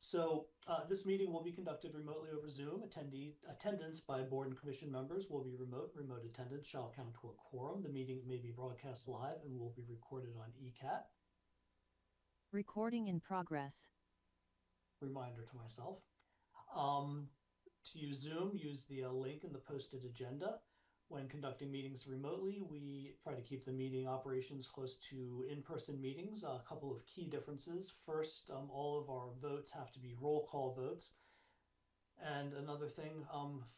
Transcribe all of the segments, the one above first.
So this meeting will be conducted remotely over Zoom. Attendance by board and commission members will be remote. Remote attendance shall count toward quorum. The meeting may be broadcast live and will be recorded on ECAT. Recording in progress. Reminder to myself. To use Zoom, use the link in the posted agenda. When conducting meetings remotely, we try to keep the meeting operations close to in-person meetings. A couple of key differences. First, all of our votes have to be roll call votes. And another thing,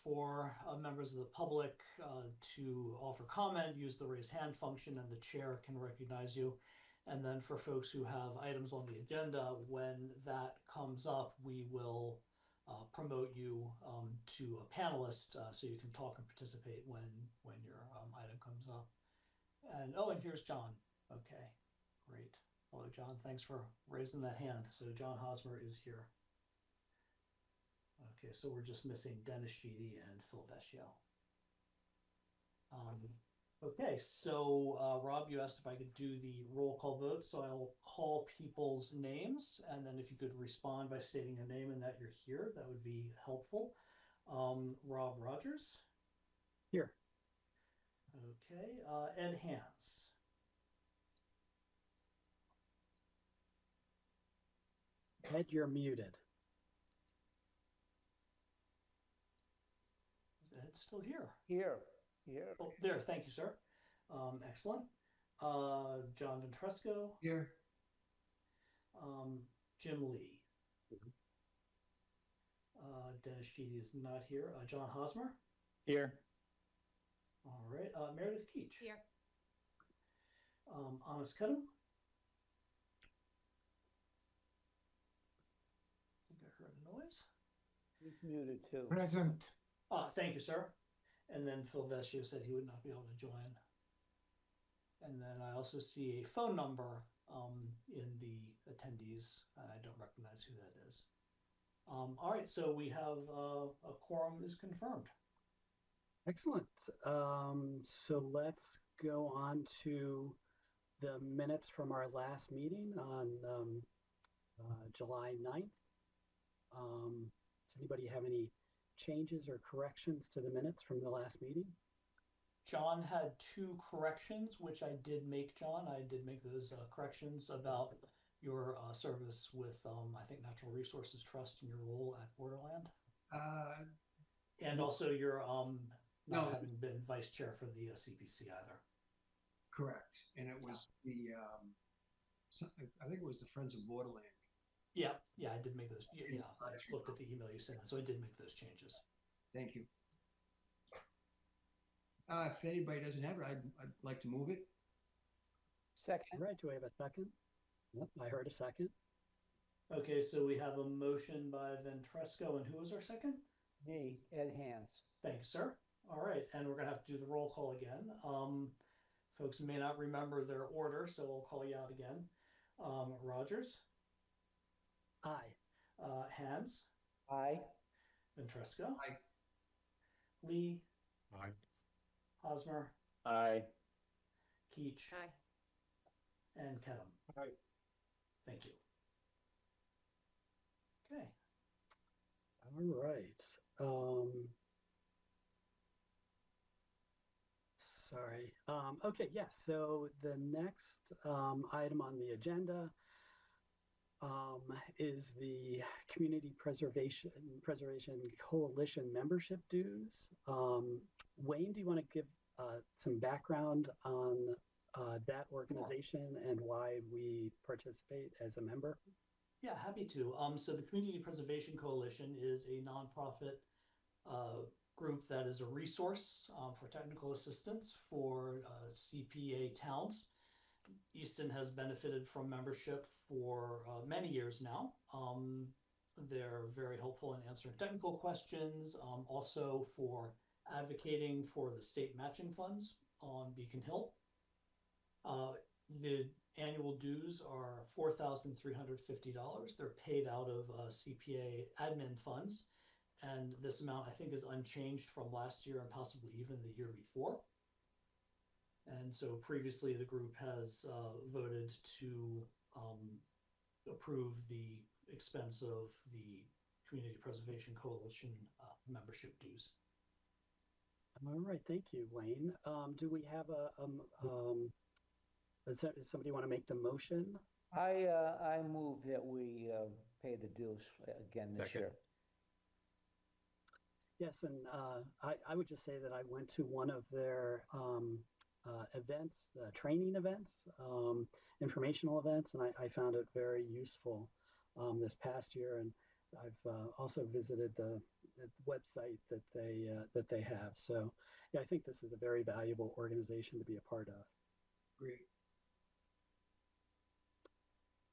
for members of the public to offer comment, use the raise hand function and the chair can recognize you. And then for folks who have items on the agenda, when that comes up, we will promote you to a panelist so you can talk and participate when your item comes up. And oh, and here's John. Okay, great. Hello, John. Thanks for raising that hand. So John Hosmer is here. Okay, so we're just missing Dennis Sheedy and Phil Vecchio. Okay, so Rob, you asked if I could do the roll call vote, so I'll call people's names, and then if you could respond by stating a name and that you're here, that would be helpful. Rob Rogers. Here. Okay, Ed Hans. Ed, you're muted. Is Ed still here? Here. Oh, there, thank you, sir. Excellent. John Ventresco. Here. Jim Lee. Dennis Sheedy is not here. John Hosmer. Here. All right. Meredith Keach. Here. Amos Kedem. I think I heard a noise. He's muted too. Present. Thank you, sir. And then Phil Vecchio said he would not be able to join. And then I also see a phone number in the attendees. I don't recognize who that is. All right, so we have a quorum is confirmed. Excellent. So let's go on to the minutes from our last meeting on July 9th. Does anybody have any changes or corrections to the minutes from the last meeting? John had 2 corrections, which I did make, John. I did make those corrections about your service with, I think, Natural Resources Trust and your role at Borderland. And also your not having been vice chair for the CPC either. Correct. And it was the, I think it was the Friends of Borderland. Yeah, I did make those. Yeah, I looked at the email you sent, so I did make those changes. Thank you. If anybody doesn't have it, I'd like to move it. Second. All right, do I have a second? Yep, I heard a second. Okay, so we have a motion by Ventresco, and who was our second? Me, Ed Hans. Thanks, sir. All right, and we're gonna have to do the roll call again. Folks may not remember their order, so I'll call you out again. Rogers. Aye. Hans. Aye. Ventresco. Aye. Lee. Aye. Hosmer. Aye. Keach. Aye. And Kedem. Aye. Thank you. Okay. All right. Sorry. Okay, yes. So the next item on the agenda is the Community Preservation Coalition membership dues. Wayne, do you want to give some background on that organization and why we participate as a member? Yeah, happy to. So the Community Preservation Coalition is a nonprofit group that is a resource for technical assistance for CPA towns. Easton has benefited from membership for many years now. They're very helpful in answering technical questions, also for advocating for the state matching funds on Beacon Hill. The annual dues are $4,350. They're paid out of CPA admin funds. And this amount, I think, is unchanged from last year and possibly even the year before. And so previously the group has voted to approve the expense of the Community Preservation Coalition membership dues. All right, thank you, Wayne. Do we have does somebody want to make the motion? I move that we pay the dues again this Second. year. Yes, and I would just say that I went to one of their events, training events, informational events, and I found it very useful this past year. And I've also visited the website that they have. So yeah, I think this is a very valuable organization to be a part of. Great.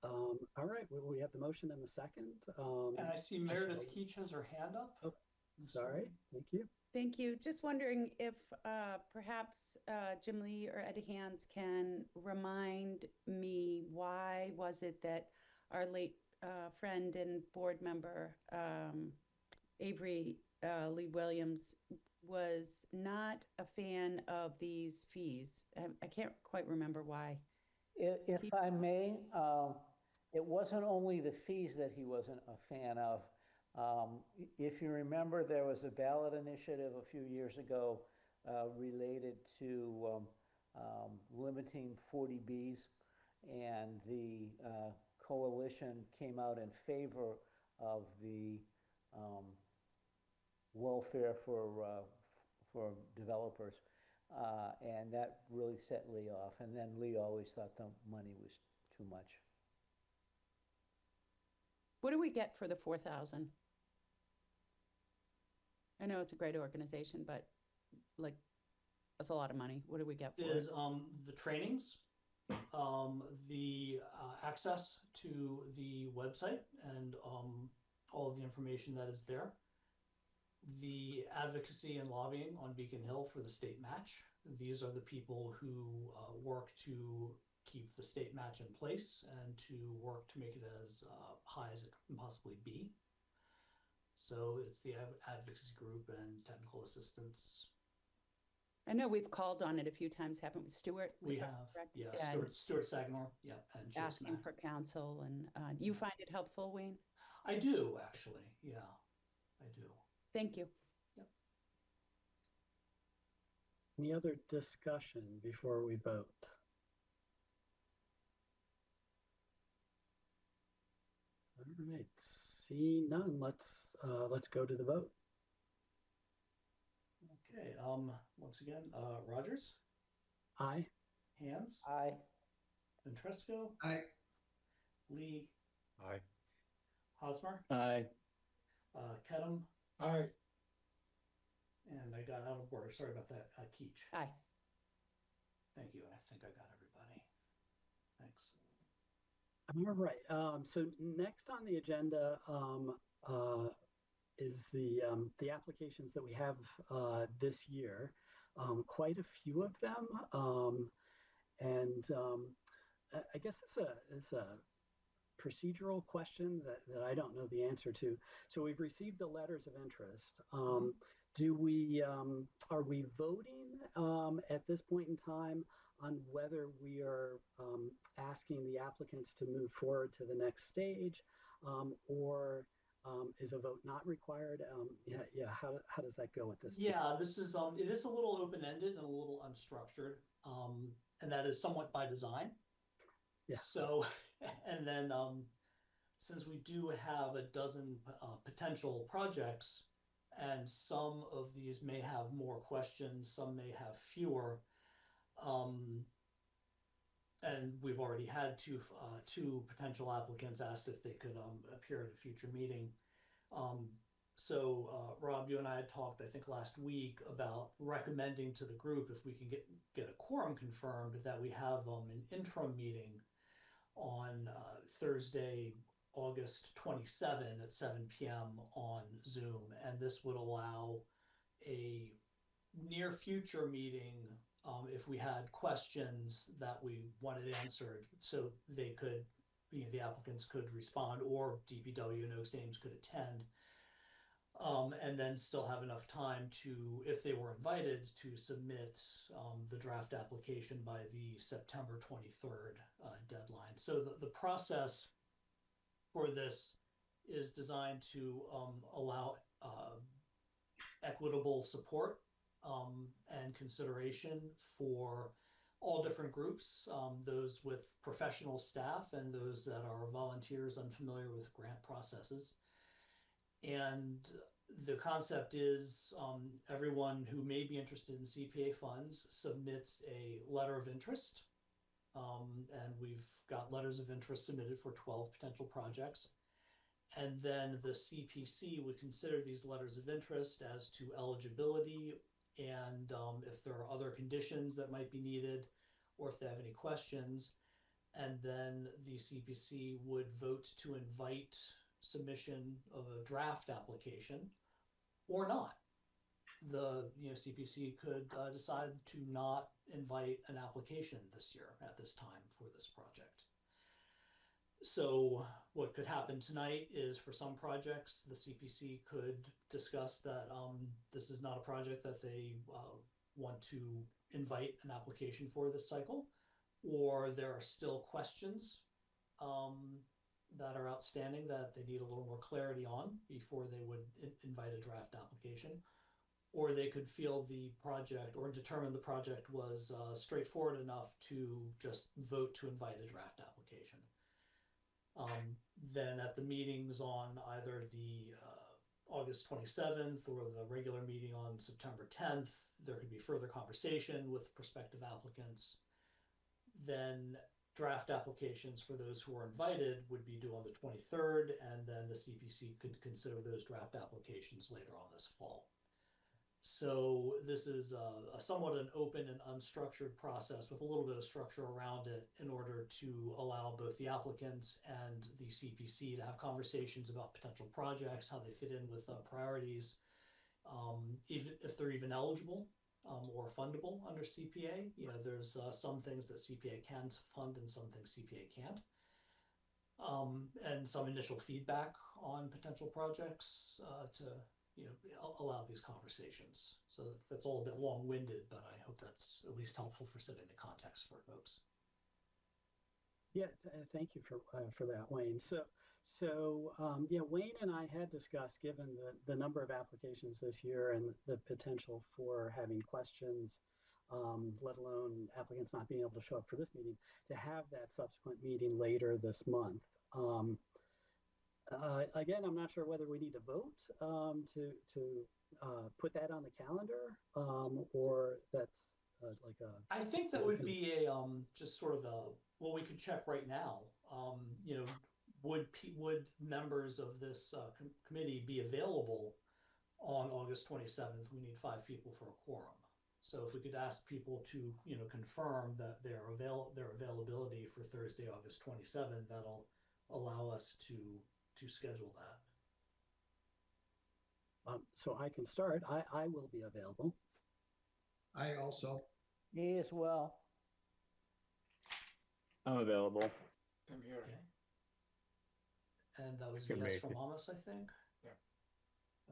All right, well, we have the motion and the second. And I see Meredith Keach has her hand up. Oh, sorry, thank you. Thank you. Just wondering if perhaps Jim Lee or Eddie Hands can remind me why was it that our late friend and board member Avery Lee Williams was not a fan of these fees. I can't quite remember why. If I may, it wasn't only the fees that he wasn't a fan of. If you remember, there was a ballot initiative a few years ago related to limiting 40Bs, and the coalition came out in favor of the welfare for developers, and that really set Lee off. And then Lee always thought the money was too much. What do we get for the 4,000? I know it's a great organization, but like, that's a lot of money. What do we get for Is it? the trainings, the access to the website and all of the information that is there, the advocacy and lobbying on Beacon Hill for the state match. These are the people who work to keep the state match in place and to work to make it as high as it can possibly be. So it's the advocacy group and technical assistance. I know we've called on it a few times, haven't we? Stuart? We was that have, correct? yeah, And Stuart Sagnor, yeah, and Joyce asking Mack. for counsel, and you find it helpful, Wayne? I do, actually, yeah, I do. Thank you. Any other discussion before we vote? All right, see none. Let's go to the vote. Okay, once again, Rogers, Aye. Hands, Aye. Ventresco, Aye. Lee, Aye. Hosmer, Aye. Kedem, Aye. and I got out of order, sorry about that, Keach. Aye. Thank you, I think I got everybody. Thanks. All right. So next on the agenda is the applications that we have this year. Quite a few of them, and I guess it's a procedural question that I don't know the answer to. So we've received the letters of interest. Are we voting at this point in time on whether we are asking the applicants to move forward to the next stage, or is a vote not required? How does that go at this point? Yeah, this is it is a little open-ended and a little unstructured, and that is somewhat by design. Yeah. So, and then since we do have a dozen potential projects, and some of these may have more questions, some may have fewer, and we've already had two potential applicants asked if they could appear at a future meeting. So Rob, you and I had talked, I think last week, about recommending to the group, if we can get a quorum confirmed, that we have an interim meeting on Thursday, August 27 at 7 p.m. on Zoom. And this would allow a near future meeting if we had questions that we wanted answered, so they could, the applicants could respond, or DPW and Oaks Ames could attend, and then still have enough time to, if they were invited, to submit the draft application by the September 23rd deadline. So the process for this is designed to allow equitable support and consideration for all different groups, those with professional staff and those that are volunteers unfamiliar with grant processes. And the concept is everyone who may be interested in CPA funds submits a letter of interest. And we've got letters of interest submitted for 12 potential projects. And then the CPC would consider these letters of interest as to eligibility and if there are other conditions that might be needed or if they have any questions. And then the CPC would vote to invite submission of a draft application or not. The CPC could decide to not invite an application this year at this time for this project. So what could happen tonight is for some projects, the CPC could discuss that this is not a project that they want to invite an application for this cycle, or there are still questions that are outstanding that they need a little more clarity on before they would invite a draft application. Or they could feel the project or determine the project was straightforward enough to just vote to invite a draft application. Then at the meetings on either the August 27th or the regular meeting on September 10th, there could be further conversation with prospective applicants. Then draft applications for those who are invited would be due on the 23rd, and then the CPC could consider those draft applications later on this fall. So this is a somewhat an open and unstructured process with a little bit of structure around it in order to allow both the applicants and the CPC to have conversations about potential projects, how they fit in with priorities, even if they're even eligible or fundable under CPA. There's some things that CPA can fund and some things CPA can't. And some initial feedback on potential projects to allow these conversations. So that's all a bit long-winded, but I hope that's at least helpful for setting the context for folks. Yeah, thank you for that, Wayne. Yeah, Wayne and I had discussed, given the number of applications this year and the potential for having questions, let alone applicants not being able to show up for this meeting, to have that subsequent meeting later this month. Again, I'm not sure whether we need to vote to put that on the calendar, or that's like a. I think that would be a just sort of a we could check right now. Would members of this committee be available on August 27th? We need 5 people for a quorum. So if we could ask people to confirm that their availability for Thursday, August 27th, that'll allow us to schedule that. So I can start. I will be available. I also. Me as well. I'm available. I'm here. Okay. And that was Can yes make from it. Amos, I think. Yeah.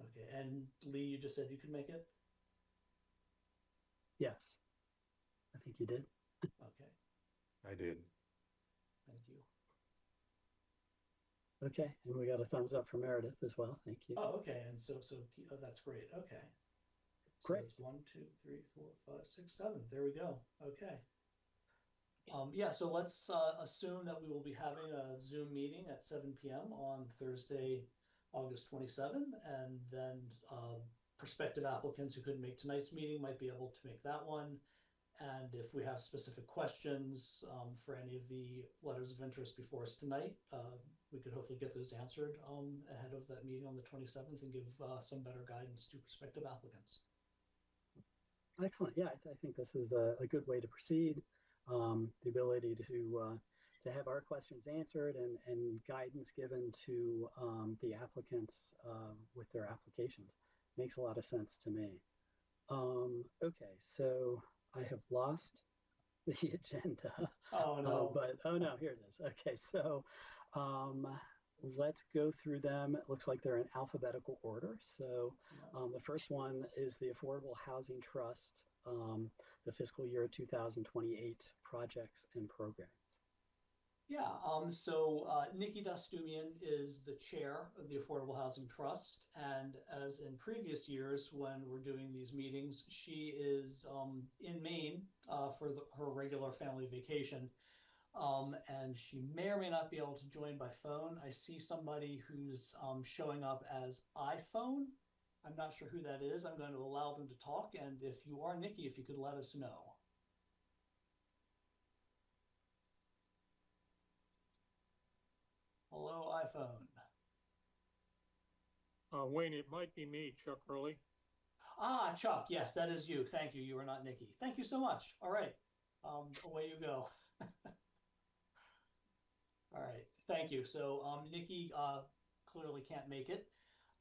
Okay. And Lee, you just said you could make it? Yes, I think you did. Okay. I did. Thank you. Okay, and we got a thumbs up from Meredith as well. Thank you. Oh, okay. And so that's great. Okay. So Great. it's 1, 2, 3, 4, 5, 6, 7. There we go. Okay. Yeah, so let's assume that we will be having a Zoom meeting at 7 p.m. on Thursday, August 27th, and then prospective applicants who couldn't make tonight's meeting might be able to make that one. And if we have specific questions for any of the letters of interest before us tonight, we could hopefully get those answered ahead of that meeting on the 27th and give some better guidance to prospective applicants. Excellent. Yeah, I think this is a good way to proceed. The ability to have our questions answered and guidance given to the applicants with their applications makes a lot of sense to me. Okay, so I have lost the agenda. Oh no! But oh no, here it is. Okay, so let's go through them. It looks like they're in alphabetical order. So the first one is the Affordable Housing Trust, the fiscal year 2028 projects and programs. Nikki Dastumian is the chair of the Affordable Housing Trust, and as in previous years when we're doing these meetings, she is in Maine for her regular family vacation. And she may or may not be able to join by phone. I see somebody who's showing up as iPhone. I'm not sure who that is. I'm going to allow them to talk, and if you are Nikki, if you could let us know. Hello, iPhone. Wayne, it might be me, Chuck Early. Ah, Chuck, yes, that is you. Thank you. You are not Nikki. Thank you so much. All right. Away you go. All right. Thank you. So Nikki clearly can't make it.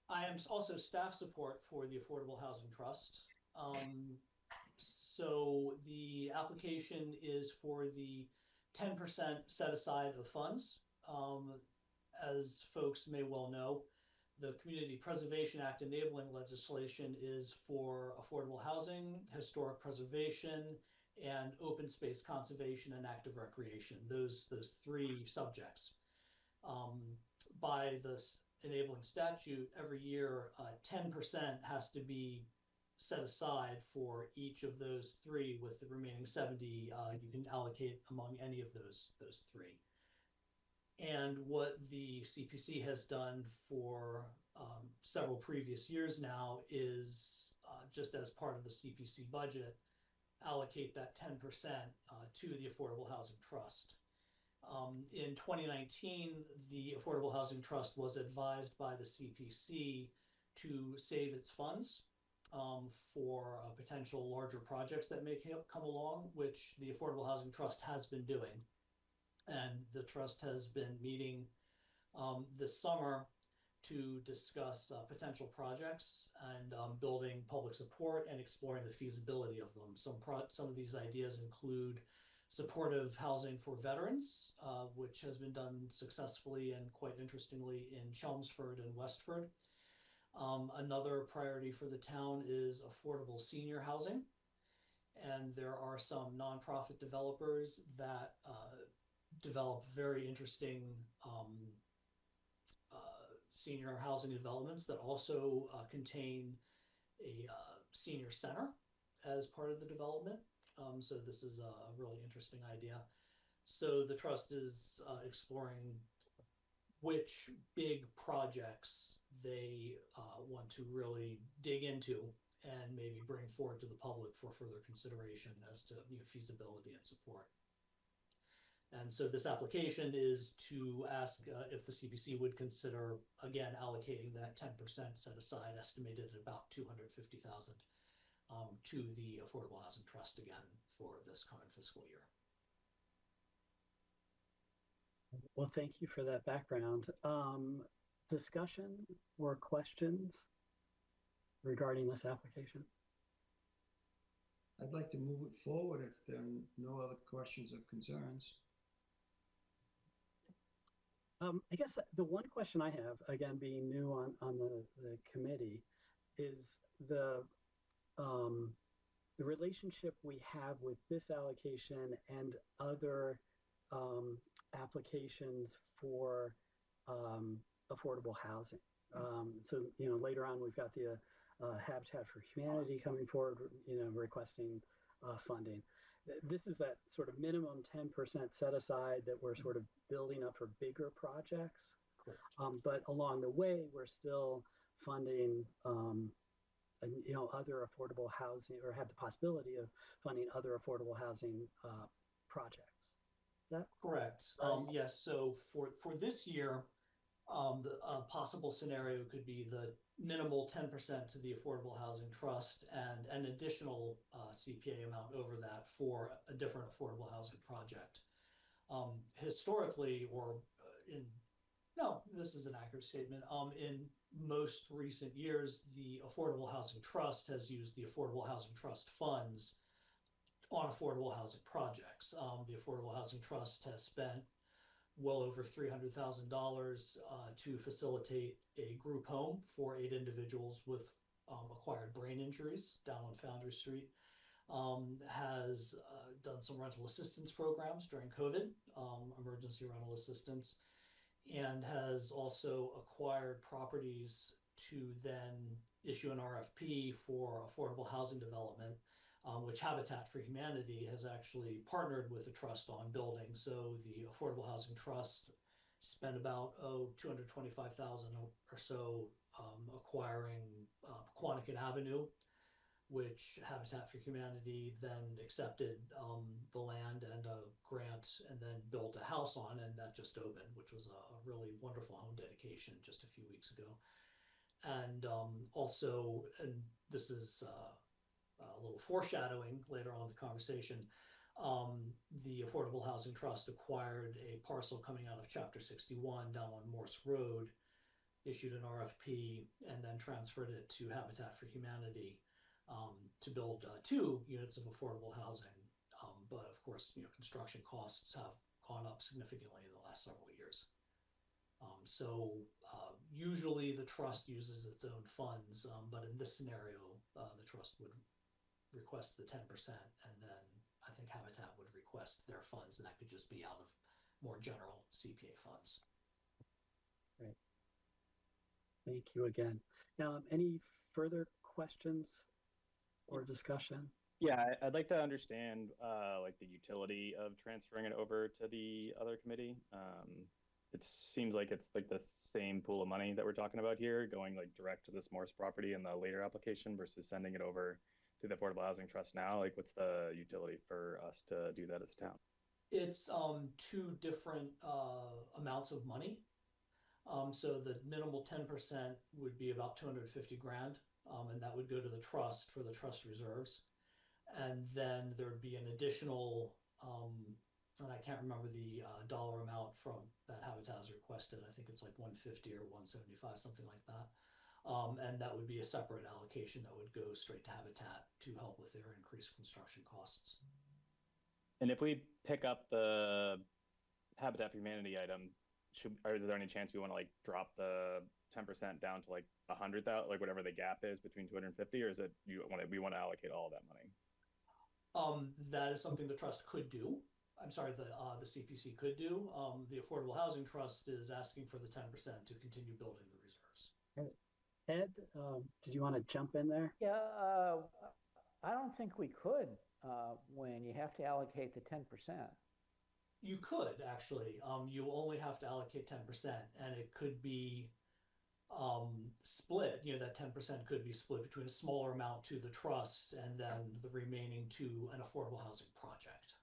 I am also staff support for the Affordable Housing Trust. So the application is for the 10% set aside of funds. As folks may well know, the Community Preservation Act enabling legislation is for affordable housing, historic preservation, and open space conservation and active recreation, those three subjects. By this enabling statute, every year 10% has to be set aside for each of those three, with the remaining 70 you can allocate among any of those three. And what the CPC has done for several previous years now is just as part of the CPC budget, allocate that 10% to the Affordable Housing Trust. In 2019, the Affordable Housing Trust was advised by the CPC to save its funds for potential larger projects that may come along, which the Affordable Housing Trust has been doing. And the trust has been meeting this summer to discuss potential projects and building public support and exploring the feasibility of them. Some of these ideas include supportive housing for veterans, which has been done successfully and quite interestingly in Chelmsford and Westford. Another priority for the town is affordable senior housing. And there are some nonprofit developers that develop very interesting senior housing developments that also contain a senior center as part of the development. So this is a really interesting idea. So the trust is exploring which big projects they want to really dig into and maybe bring forward to the public for further consideration as to feasibility and support. And so this application is to ask if the CPC would consider, again, allocating that 10% set aside, estimated at about $250,000 to the Affordable Housing Trust again for this current fiscal year. Well, thank you for that background. Discussion or questions regarding this application? I'd like to move it forward if there are no other questions or concerns. I guess the one question I have, again, being new on the committee, is the relationship we have with this allocation and other applications for affordable housing. So, later on, we've got the Habitat for Humanity coming forward, requesting funding. This is that sort of minimum 10% set aside that we're sort of building up for bigger projects. But along the way, we're still funding, other affordable housing, or have the possibility of funding other affordable housing projects. Is that correct? Right? Yes. So for this year, the possible scenario could be the minimal 10% to the Affordable Housing Trust and an additional CPA amount over that for a different affordable housing project. Historically, this is an accurate statement. In most recent years, the Affordable Housing Trust has used the Affordable Housing Trust funds on affordable housing projects. The Affordable Housing Trust has spent well over $300,000 to facilitate a group home for 8 individuals with acquired brain injuries down on Foundry Street. has done some rental assistance programs during COVID, emergency rental assistance, and has also acquired properties to then issue an RFP for affordable housing development, which Habitat for Humanity has actually partnered with the trust on building. So the Affordable Housing Trust spent about $225,000 or so acquiring Quantico Avenue, which Habitat for Humanity then accepted the land and a grant and then built a house on, and that just opened, which was a really wonderful home dedication just a few weeks ago. And also, and this is a little foreshadowing later on in the conversation, the Affordable Housing Trust acquired a parcel coming out of Chapter 61 down on Morse Road, issued an RFP, and then transferred it to Habitat for Humanity to build 2 units of affordable housing. But of course, construction costs have gone up significantly in the last several years. So usually the trust uses its own funds, but in this scenario, the trust would request the 10%, and then I think Habitat would request their funds, and that could just be out of more general CPA funds. Great. Thank you again. Any further questions or discussion? Yeah, I'd like to understand like the utility of transferring it over to the other committee. It seems like it's like the same pool of money that we're talking about here, going like direct to this Morse property in the later application versus sending it over to the Affordable Housing Trust now. Like, what's the utility for us to do that as a town? It's 2 different amounts of money. So the minimal 10% would be about 250 grand, and that would go to the trust for the trust reserves. And then there'd be an additional, and I can't remember the dollar amount from that Habitat has requested. I think it's like 150 or 175, something like that. And that would be a separate allocation that would go straight to Habitat to help with their increased construction costs. And if we pick up the Habitat for Humanity item, or is there any chance we want to like drop the 10% down to like 100,000, like whatever the gap is between 250, or is it we want to allocate all of that money? That is something the trust could do. I'm sorry, the CPC could do. The Affordable Housing Trust is asking for the 10% to continue building the reserves. Ed, did you want to jump in there? Yeah, I don't think we could when you have to allocate the 10%. You could actually. You only have to allocate 10%, and it could be split. That 10% could be split between a smaller amount to the trust and then the remaining to an affordable housing project.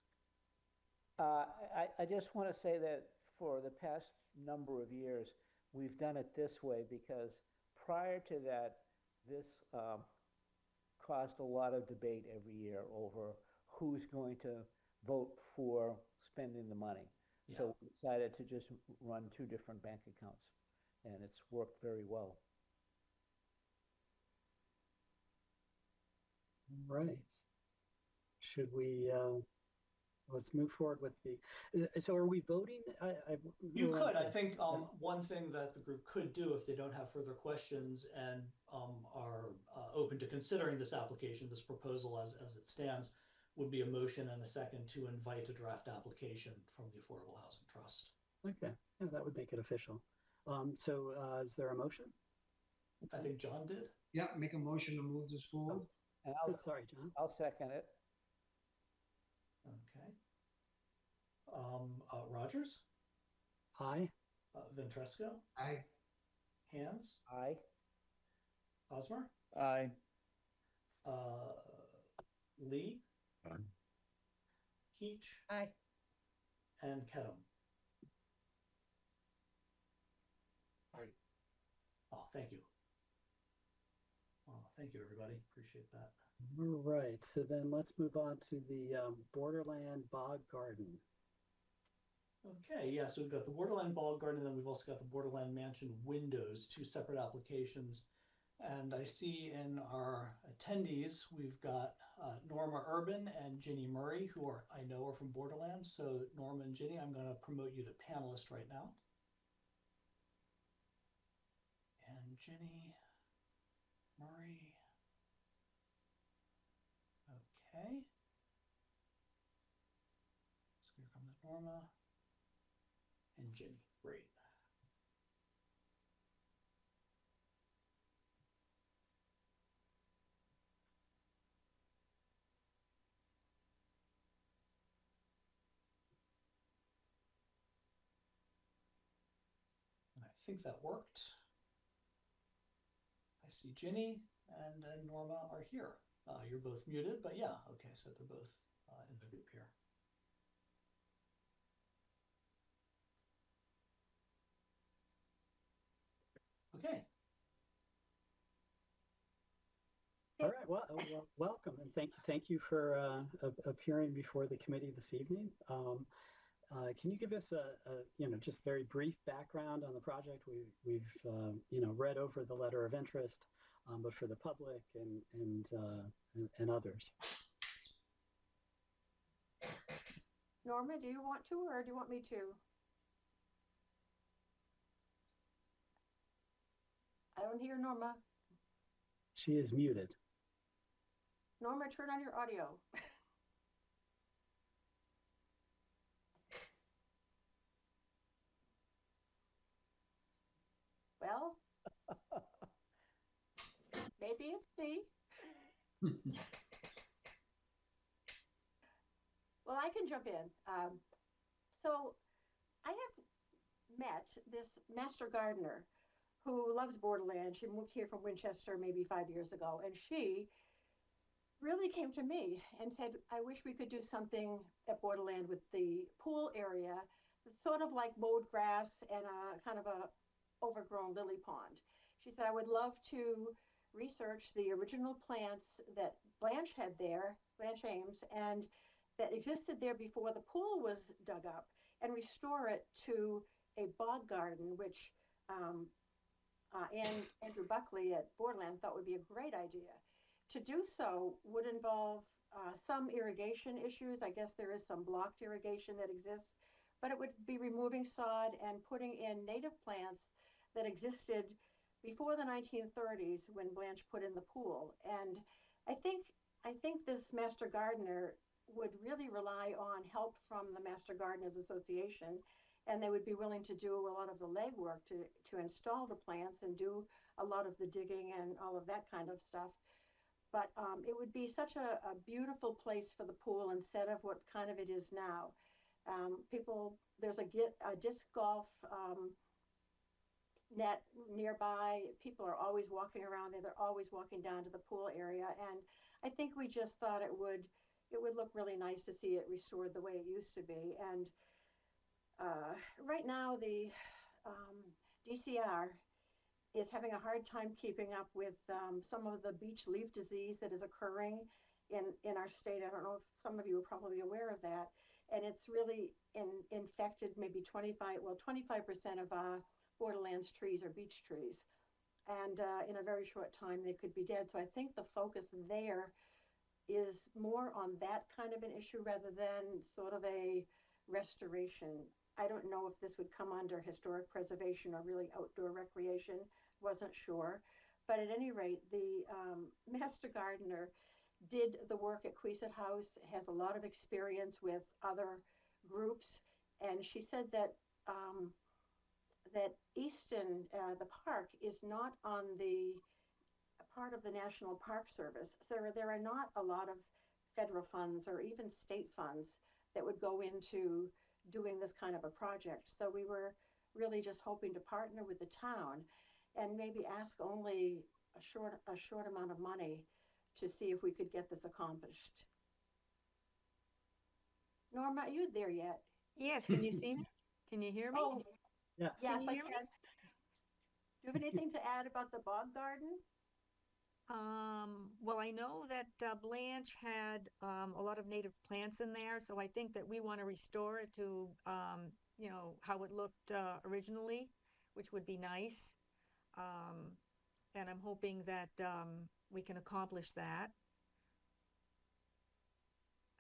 I just want to say that for the past number of years, we've done it this way because prior to that, this caused a lot of debate every year over who's going to vote for spending the money. Yeah. So we decided to just run 2 different bank accounts, and it's worked very well. Right. Should we, let's move forward with so are we voting? You could. I think one thing that the group could do if they don't have further questions and are open to considering this application, this proposal as it stands, would be a motion and a second to invite a draft application from the Affordable Housing Trust. Okay, yeah, that would make it official. So is there a motion? I think John did. Yeah, make a motion to move this forward. And Sorry, John. I'll second it. Okay. Rogers, Aye. Ventresco, Aye. Hands, Aye. Hosmer, Aye. Lee, Aye. Keach, Aye. and Kedem. Aye. Oh, thank you. Thank you, everybody. Appreciate that. All right, so then let's move on to the Borderland Bog Garden. Okay, yeah, so we've got the Borderland Bog Garden, and then we've also got the Borderland Mansion Windows, 2 separate applications. And I see in our attendees, we've got Norma Urban and Ginny Murray, who I know are from Borderland. So Norma and Ginny, I'm going to promote you to panelist right now. And Ginny Murray. Okay. So here comes Norma and Ginny. Great. And I think that worked. I see Ginny and Norma are here. You're both muted, but yeah, okay, so they're both in the group here. Okay. All right. Well, welcome and thank you for appearing before the committee this evening. Can you give us a just very brief background on the project? We've read over the letter of interest, but for the public and others. Norma, do you want to, or do you want me to? I don't hear Norma. She is muted. Norma, turn on your audio. Well, maybe it's me. Well, I can jump in. So I have met this master gardener who loves Borderland. She moved here from Winchester maybe 5 years ago, and she really came to me and said, I wish we could do something at Borderland with the pool area. It's sort of like mowed grass and a kind of a overgrown lily pond. She said, I would love to research the original plants that Blanche had there, Blanche Ames, and that existed there before the pool was dug up, and restore it to a bog garden, which Andrew Buckley at Borderland thought would be a great idea. To do so would involve some irrigation issues. I guess there is some blocked irrigation that exists, but it would be removing sod and putting in native plants that existed before the 1930s when Blanche put in the pool. And I think this master gardener would really rely on help from the Master Gardeners Association, and they would be willing to do a lot of the legwork to install the plants and do a lot of the digging and all of that kind of stuff. But it would be such a beautiful place for the pool instead of what kind of it is now. There's a disc golf net nearby. People are always walking around there. They're always walking down to the pool area. And I think we just thought it would look really nice to see it restored the way it used to be. And right now the DCR is having a hard time keeping up with some of the beech leaf disease that is occurring in our state. I don't know if some of you are probably aware of that. And it's really infected maybe 25% of Borderlands trees are beech trees. And in a very short time, they could be dead. So I think the focus there is more on that kind of an issue rather than sort of a restoration. I don't know if this would come under historic preservation or really outdoor recreation, wasn't sure. But at any rate, the master gardener did the work at Queeset House, has a lot of experience with other groups, and she said that that Easton, the park, is not on the part of the National Park Service. So there are not a lot of federal funds or even state funds that would go into doing this kind of a project. So we were really just hoping to partner with the town and maybe ask only a short amount of money to see if we could get this accomplished. Norma, are you there yet? Yes, can you see me? Can you hear me? Oh, Yes. yes, Can you I hear can. me? Do you have anything to add about the bog garden? Well, I know that Blanche had a lot of native plants in there, so I think that we want to restore it to, how it looked originally, which would be nice. And I'm hoping that we can accomplish that.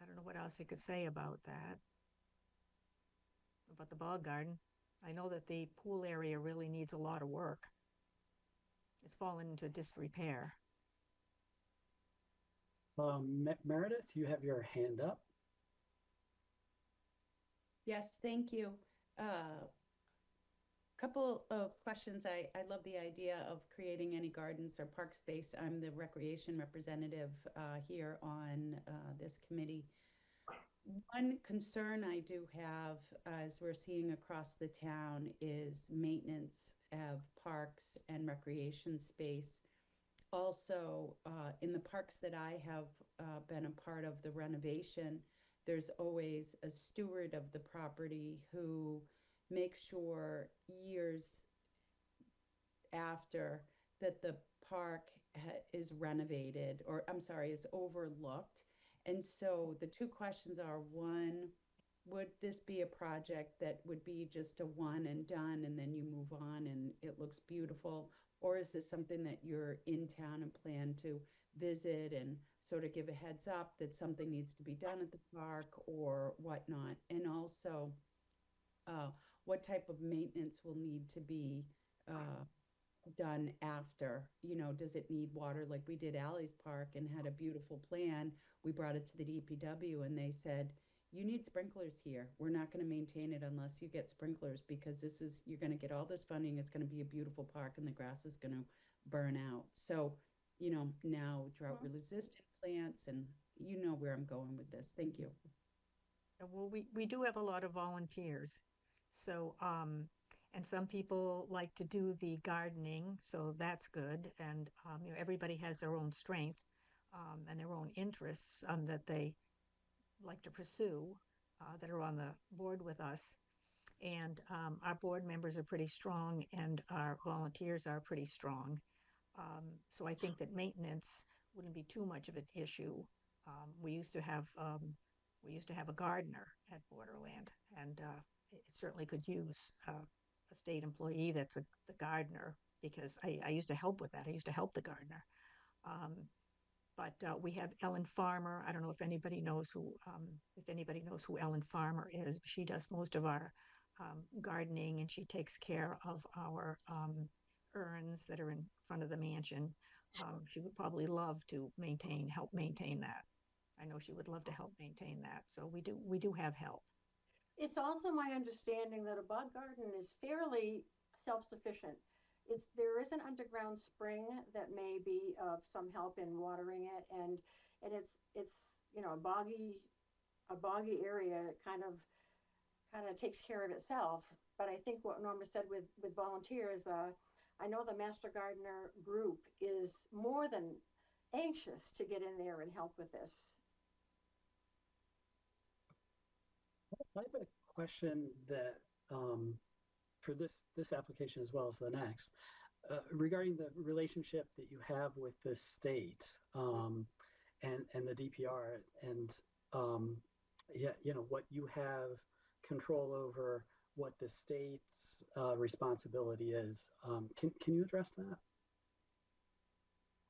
I don't know what else I could say about that, about the bog garden. I know that the pool area really needs a lot of work. It's fallen into disrepair. Meredith, you have your hand up. Yes, thank you. Couple of questions. I love the idea of creating any gardens or park space. I'm the recreation representative here on this committee. One concern I do have, as we're seeing across the town, is maintenance of parks and recreation space. Also, in the parks that I have been a part of the renovation, there's always a steward of the property who makes sure years after that the park is renovated, or I'm sorry, is overlooked. And so the two questions are, one, would this be a project that would be just a one and done and then you move on and it looks beautiful? Or is this something that you're in town and plan to visit and sort of give a heads up that something needs to be done at the park or whatnot? And also, what type of maintenance will need to be done after? You know, does it need water? Like we did Alley's Park and had a beautiful plan. We brought it to the DPW and they said, you need sprinklers here. We're not going to maintain it unless you get sprinklers, because this is, you're going to get all this funding. It's going to be a beautiful park and the grass is going to burn out. So, you know, now drought resistant plants, and you know where I'm going with this. Thank you. Well, we do have a lot of volunteers. So, and some people like to do the gardening, so that's good. And, you know, everybody has their own strength and their own interests that they like to pursue that are on the board with us. And our board members are pretty strong and our volunteers are pretty strong. So I think that maintenance wouldn't be too much of an issue. We used to have a gardener at Borderland, and it certainly could use a state employee that's the gardener, because I used to help with that. I used to help the gardener. But we have Ellen Farmer. I don't know if anybody knows who Ellen Farmer is. She does most of our gardening, and she takes care of our urns that are in front of the mansion. She would probably love to help maintain that. I know she would love to help maintain that. So we do have help. It's also my understanding that a bog garden is fairly self-sufficient. There is an underground spring that may be of some help in watering it, and it's you know, a boggy area kind of takes care of itself. But I think what Norma said with volunteers, I know the Master Gardener group is more than anxious to get in there and help with this. I have a question that for this application as well as the next, regarding the relationship that you have with the state and the DPR, and yeah, you know, what you have control over, what the state's responsibility is. Can you address that?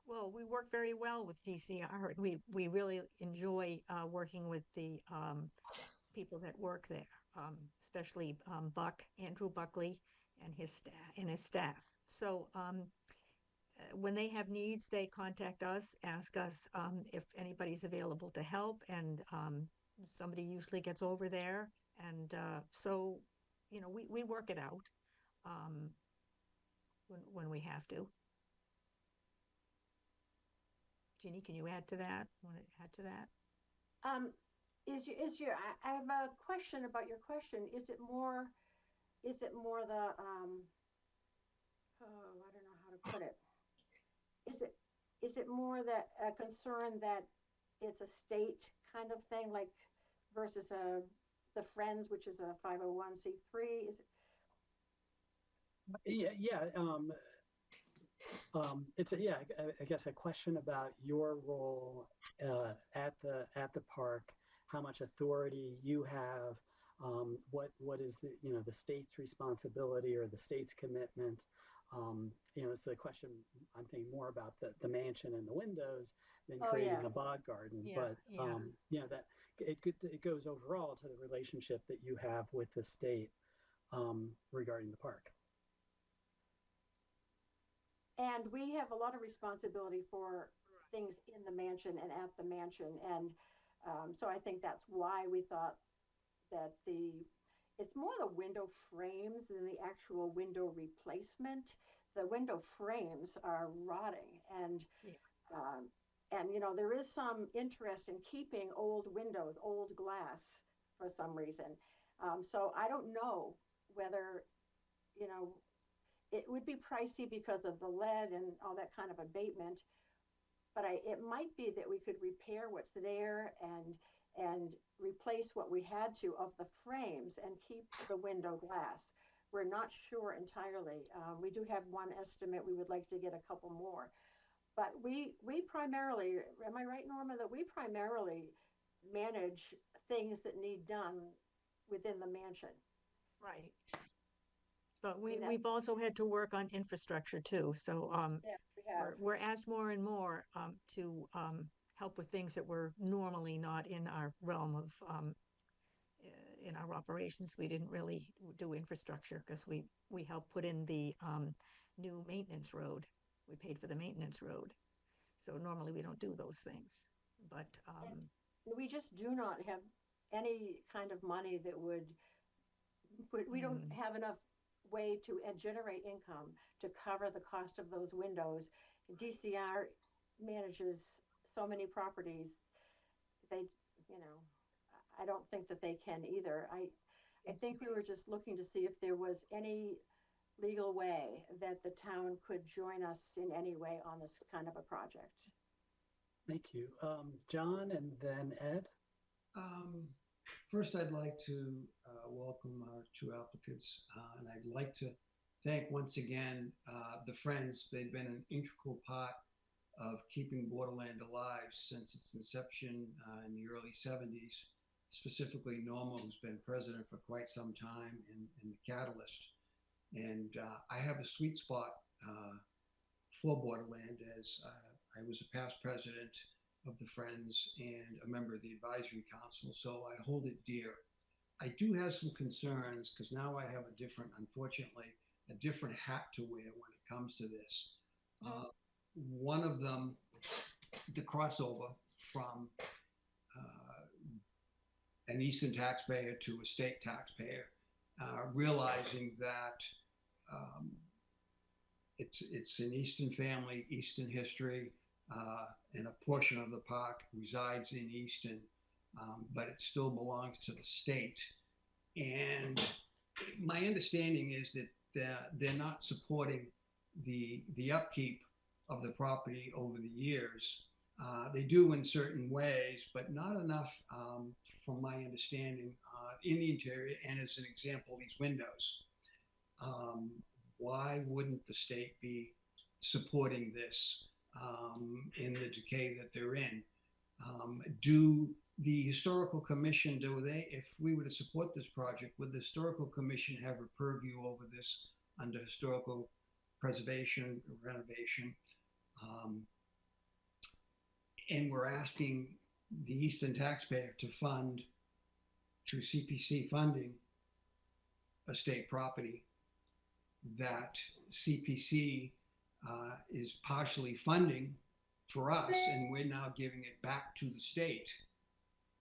Well, we work very well with DCR. We really enjoy working with the people that work there, especially Andrew Buckley and his staff. So when they have needs, they contact us, ask us if anybody's available to help, and somebody usually gets over there. And so, you know, we work it out when we have to. Jeannie, can you add to that? Want to add to that? I have a question about your question. Is it more the oh, I don't know how to put it. Is it more that a concern that it's a state kind of thing, like versus the Friends, which is a 501c3? Is it? It's I guess a question about your role at the park, how much authority you have, what is the state's responsibility or the state's commitment. It's a question I'm thinking more about the mansion and the windows than creating a bog garden. Yeah, but that it goes overall to the relationship that you have with the state regarding the park. And we have a lot of responsibility for things in the mansion and at the mansion. And so I think that's why we thought that it's more the window frames than the actual window replacement. The window frames are rotting, and Yeah. there is some interest in keeping old windows, old glass for some reason. So I don't know whether, you know, it would be pricey because of the lead and all that kind of abatement, but it might be that we could repair what's there and replace what we had to of the frames and keep the window glass. We're not sure entirely. We do have one estimate. We would like to get a couple more. But we primarily, am I right, Norma, that we primarily manage things that need done within the mansion? Right. But mean, we've also had to work on infrastructure too. So Yeah, we have. we're asked more and more to help with things that were normally not in our realm of in our operations. We didn't really do infrastructure because we helped put in the new maintenance road. We paid for the maintenance road. So normally we don't do those things. But We just do not have any kind of money that would we don't have enough way to generate income to cover the cost of those windows. DCR manages so many properties. They, I don't think that they can either. I think we were just looking to see if there was any legal way that the town could join us in any way on this kind of a project. Thank you. John and then Ed. First, I'd like to welcome our two applicants, and I'd like to thank once again the Friends. They've been an integral part of keeping Borderland alive since its inception in the early 70s, specifically Norma, who's been president for quite some time, and the catalyst. And I have a sweet spot for Borderland, as I was a past president of the Friends and a member of the advisory council, so I hold it dear. I do have some concerns because now I have unfortunately, a different hat to wear when it comes to this. One of them, the crossover from an Easton taxpayer to a state taxpayer, realizing that it's an Easton family, Easton history, and a portion of the park resides in Easton, but it still belongs to the state. And my understanding is that they're not supporting the upkeep of the property over the years. They do in certain ways, but not enough, from my understanding, in the interior. And as an example, these windows. Why wouldn't the state be supporting this in the decay that they're in? Do the historical commission, if we were to support this project, would the historical commission have a purview over this under historical preservation, renovation? And we're asking the Easton taxpayer to fund, through CPC funding, a state property that CPC is partially funding for us, and we're now giving it back to the state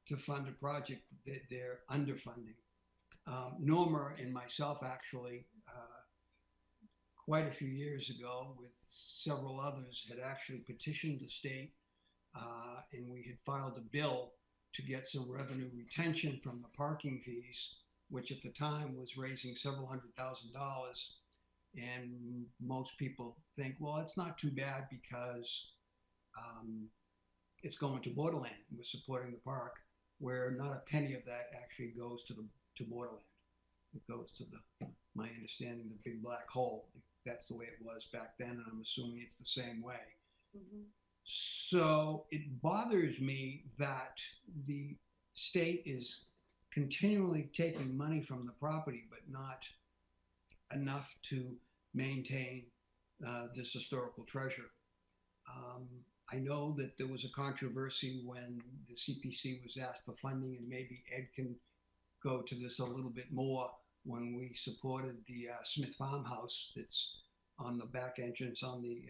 to fund a project that they're underfunding. Norma and myself actually, quite a few years ago, with several others, had actually petitioned the state, and we had filed a bill to get some revenue retention from the parking fees, which at the time was raising several $100,000. And most people think, well, it's not too bad because it's going to Borderland. We're supporting the park, where not a penny of that actually goes to Borderland. It goes to my understanding, the big black hole. That's the way it was back then, and I'm assuming it's the same way. Mm-hmm. So it bothers me that the state is continually taking money from the property, but not enough to maintain this historical treasure. I know that there was a controversy when the CPC was asked for funding, and maybe Ed can go to this a little bit more, when we supported the Smith Farmhouse that's on the back entrance on the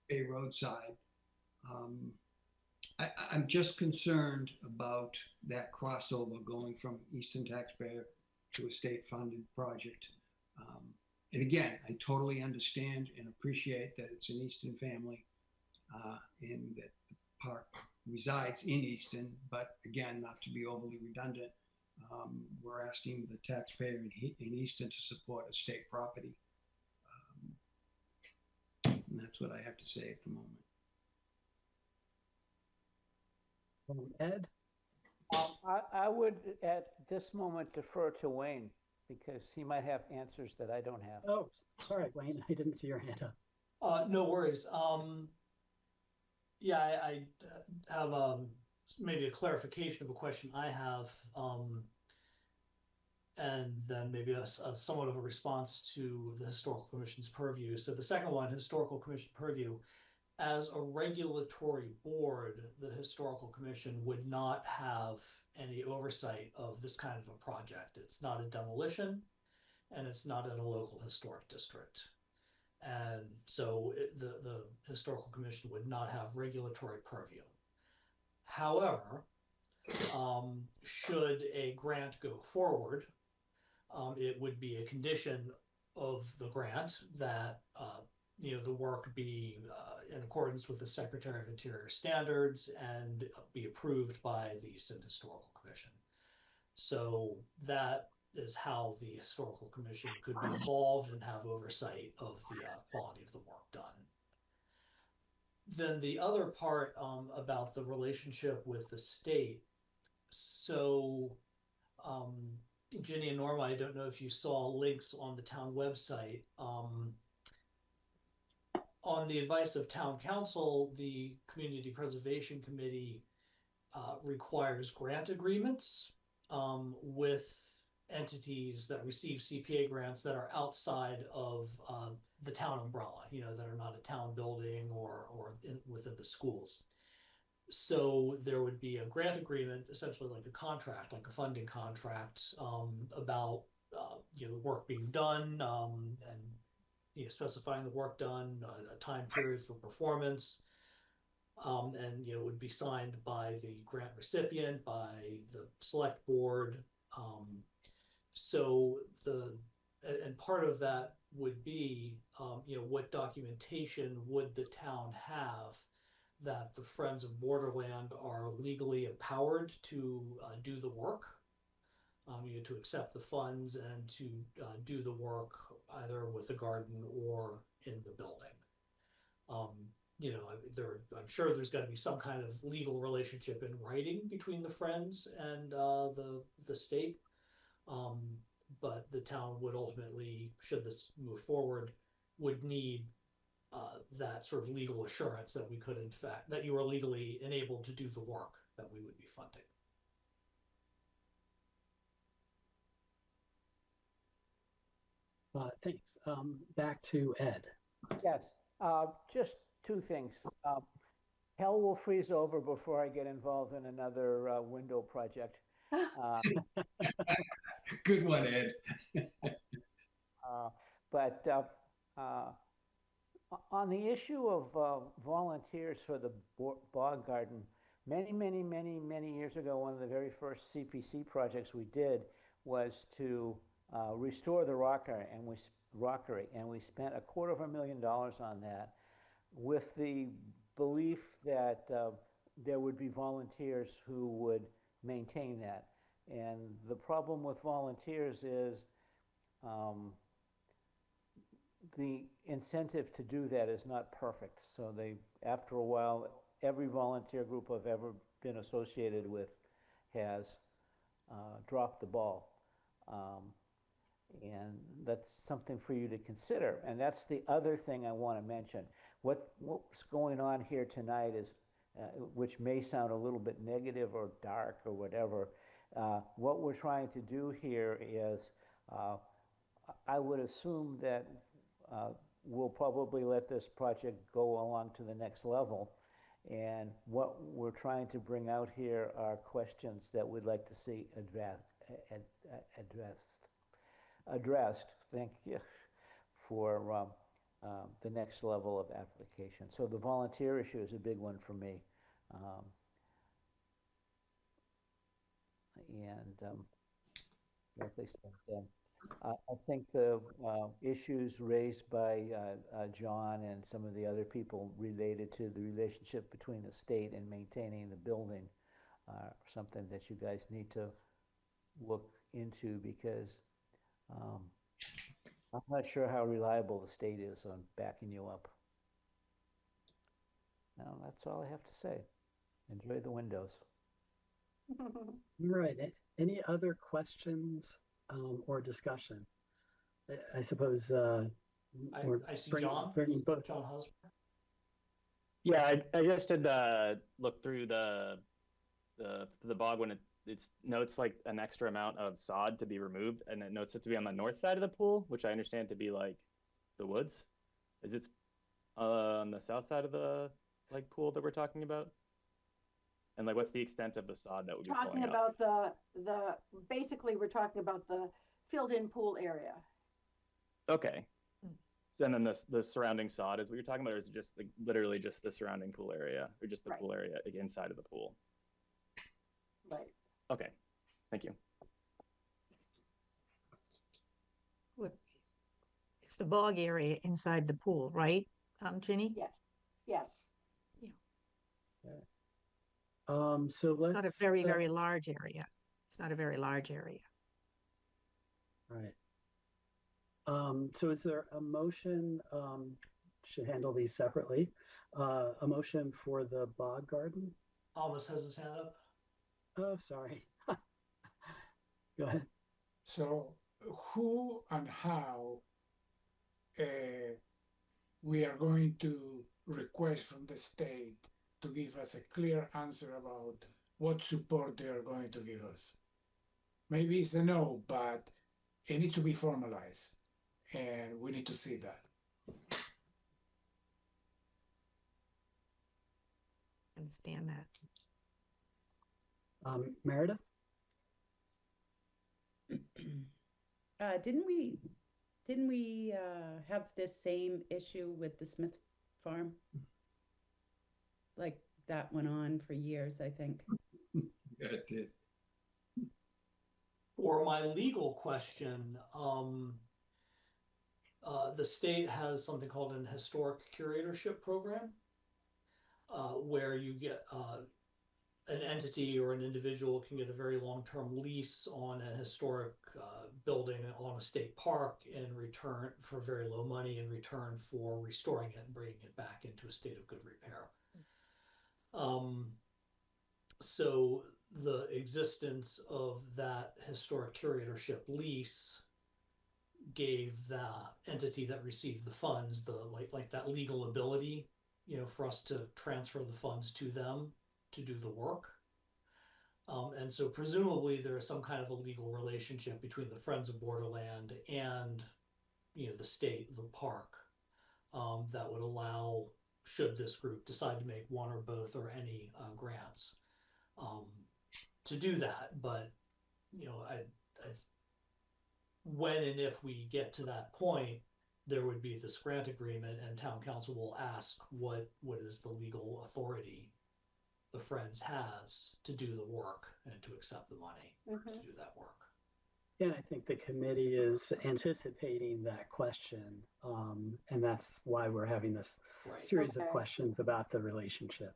Bay Road side. Um, I'm just concerned about that crossover going from Easton taxpayer to a state-funded project. And again, I totally understand and appreciate that it's an Easton family and that the park resides in Easton, but again, not to be overly redundant, we're asking the taxpayer in Easton to support a state property. And that's what I have to say at the moment. Ed? I would at this moment defer to Wayne because he might have answers that I don't have. Oh, sorry, Wayne, I didn't see your hand up. No worries. Yeah, I have maybe a clarification of a question I have, and then maybe a somewhat of a response to the Historical Commission's purview. So the second one, Historical Commission purview, as a regulatory board, the Historical Commission would not have any oversight of this kind of a project. It's not a demolition, and it's not in a local historic district. And so the Historical Commission would not have regulatory purview. However, should a grant go forward, it would be a condition of the grant that the work be in accordance with the Secretary of Interior standards and be approved by the Easton Historical Commission. So that is how the Historical Commission could be involved and have oversight of the quality of the work done. Then the other part about the relationship with the state. So Ginny and Norma, I don't know if you saw links on the town website. On the advice of town council, the Community Preservation Committee requires grant agreements with entities that receive CPA grants that are outside of the town umbrella, that are not a town building or within the schools. So there would be a grant agreement, essentially like a contract, like a funding contract, about the work being done, and specifying the work done, a time period for performance, and it would be signed by the grant recipient, by the select board. So and part of that would be, what documentation would the town have that the Friends of Borderland are legally empowered to do the work, to accept the funds and to do the work either with the garden or in the building. I'm sure there's got to be some kind of legal relationship in writing between the Friends and the state. But the town would ultimately, should this move forward, would need that sort of legal assurance that we could, in fact, that you are legally enabled to do the work that we would be funding. Thanks. Back to Ed. Yes, just two things. Hell will freeze over before I get involved in another window project. Good one, Ed. But on the issue of volunteers for the bog garden, many years ago, one of the very first CPC projects we did was to restore the rockery, and we spent $250,000 on that, with the belief that there would be volunteers who would maintain that. And the problem with volunteers is the incentive to do that is not perfect. So after a while, every volunteer group I've ever been associated with has dropped the ball. And that's something for you to consider. And that's the other thing I want to mention. What's going on here tonight is, which may sound a little bit negative or dark or whatever, what we're trying to do here is, I would assume that we'll probably let this project go along to the next level. And what we're trying to bring out here are questions that we'd like to see addressed. Thank you for the next level of application. So the volunteer issue is a big one for me. As I said, I think the issues raised by John and some of the other people related to the relationship between the state and maintaining the building are something that you guys need to look into, because I'm not sure how reliable the state is on backing you up. Now, that's all I have to say. Enjoy the windows. All right. Any other questions or discussion? I suppose I see John. John Husband. Yeah, I just did look through the bog when it's notes like an extra amount of sod to be removed, and it notes it to be on the north side of the pool, which I understand to be like the woods. Is it on the south side of the like pool that we're talking about? And like, what's the extent of the sod that would be Talking about the basically we're talking about the filled-in pool area. Okay. So, and then the surrounding sod is what you're talking about, or is it just like literally just the surrounding pool area, or just the pool area like, inside of the pool? Right. Okay. Thank you. It's the bog area inside the pool, right, Ginny? Yes. Yes. Yeah. So let's. It's not a very, very large area. It's not a very large area. Right. So is there a motion, should handle these separately, a motion for the bog garden? Almas has his hand up. Oh, sorry. Go ahead. So who and how we are going to request from the state to give us a clear answer about what support they are going to give us? Maybe it's a no, but it needs to be formalized, and we need to see that. Understand that. Meredith? Didn't we have this same issue with the Smith farm? Like that went on for years, I think. Yeah, it did. For my legal question, the state has something called an historic curatorship program, where you get an entity or an individual can get a very long-term lease on a historic building along a state park in return for very low money, in return for restoring it and bringing it back into a state of good repair. So the existence of that historic curatorship lease gave the entity that received the funds the like that legal ability, you know, for us to transfer the funds to them to do the work. And so presumably there is some kind of a legal relationship between the Friends of Borderland and, you know, the state, the park, that would allow, should this group decide to make one or both or any grants, to do that. But, you know, when and if we get to that point, there would be this grant agreement, and town council will ask what is the legal authority the Friends has to do the work and to accept the money to do that work. Yeah, I think the committee is anticipating that question, and that's why we're having this series of questions about the relationship.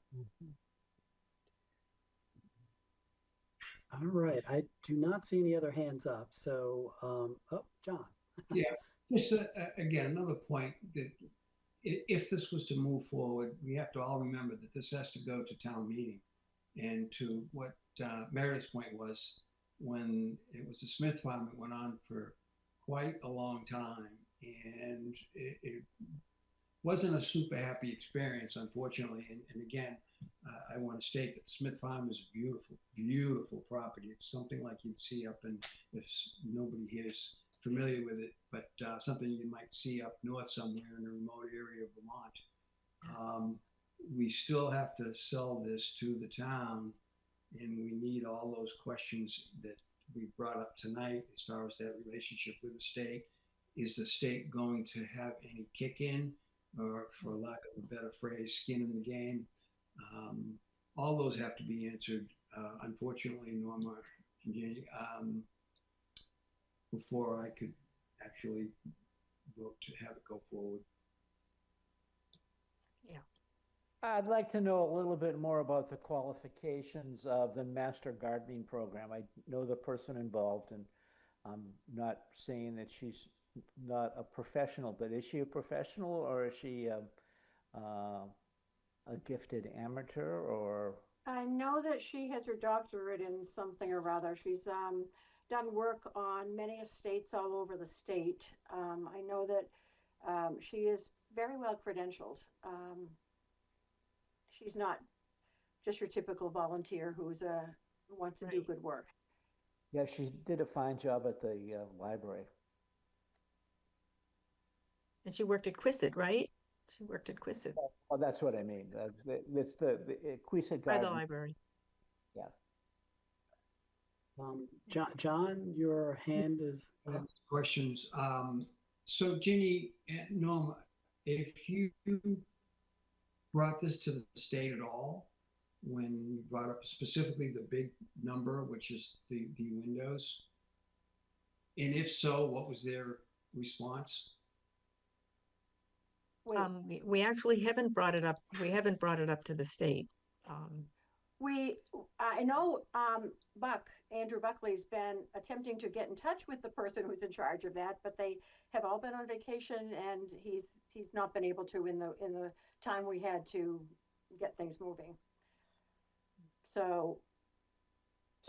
All right, I do not see any other hands up, so, oh, John. Yeah, just again, another point that if this was to move forward, we have to all remember that this has to go to town meeting. And to what Meredith's point was, when it was the Smith farm, it went on for quite a long time, and it wasn't a super happy experience, unfortunately. And again, I want to state that Smith Farm is a beautiful, beautiful property. It's something like you'd see up in, if nobody here is familiar with it, but something you might see up north somewhere in a remote area of Vermont. We still have to sell this to the town, and we need all those questions that we brought up tonight as far as that relationship with the state is the state going to have any kick in, or for lack of a better phrase, skin in the game? All those have to be answered, unfortunately, Norma and Jenny, before I could actually vote to have it go forward. I'd like to know a little bit more about the qualifications of the Master Gardening Program. I know the person involved, and I'm not saying that she's not a professional, but is she a professional, or is she a gifted amateur, or? I know that she has her doctorate in something or other. She's done work on many estates all over the state. I know that she is very well credentialed. She's not just your typical volunteer who wants to do good work. Yeah, she did a fine job at the library. And she worked at Quistit, right? She worked at Quistit. Oh, that's what I mean. It's the Quistit By the Garden. library. Yeah. John, your hand is up. Questions. So Ginny and Norma, if you brought this to the state at all, when you brought up specifically the big number, which is the windows, and if so, what was their response? We actually haven't brought it up. We haven't brought it up to the state. I know Andrew Buckley's been attempting to get in touch with the person who's in charge of that, but they have all been on vacation, and he's not been able to in the time we had to get things moving. So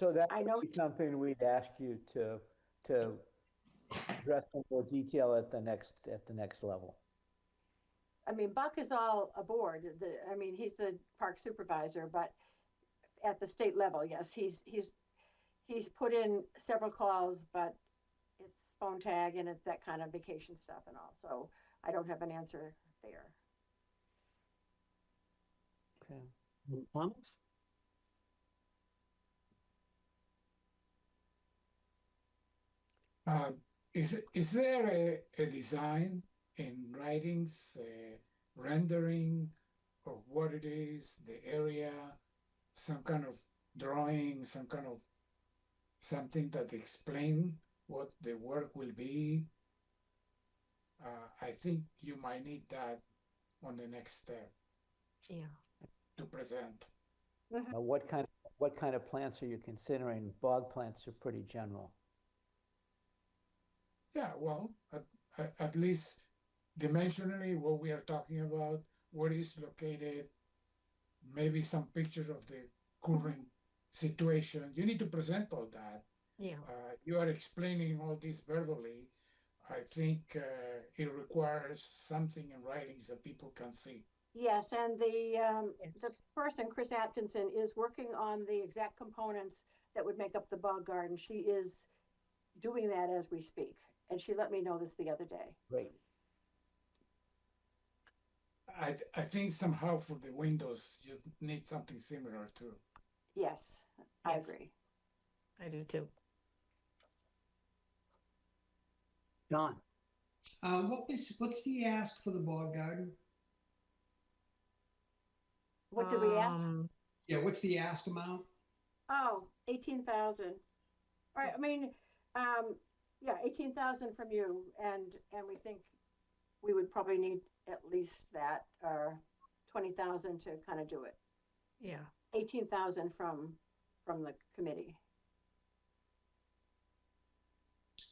that would be something we'd ask you to address in more detail at the next level. I mean, Buck is all aboard. He's the park supervisor, but at the state level, yes, he's put in several calls, but it's phone tag and it's that kind of vacation stuff and all. So I don't have an answer there. Okay. Thomas? Is there a design in writings, rendering of what it is, the area, some kind of drawing, some kind of something that explain what the work will be? I think you might need that on the next step. Yeah. To present. What kind of plants are you considering? Bog plants are pretty general. Yeah, well, at least dimensionally, what we are talking about, where it is located, maybe some pictures of the current situation. You need to present all that. Yeah. You are explaining all this verbally. I think it requires something in writings that people can see. Yes, and the person, Chris Atkinson, is working on the exact components that would make up the bog garden. She is doing that as we speak, and she let me know this the other day. Great. I think somehow for the windows, you need something similar too. Yes, I agree. I do too. John? What's the ask for the bog garden? What did we ask? Yeah, what's the ask amount? Oh, 18,000. Right. I mean, yeah, 18,000 from you, and we think we would probably need at least that, or 20,000 to kind of do it. Yeah. 18,000 from the committee.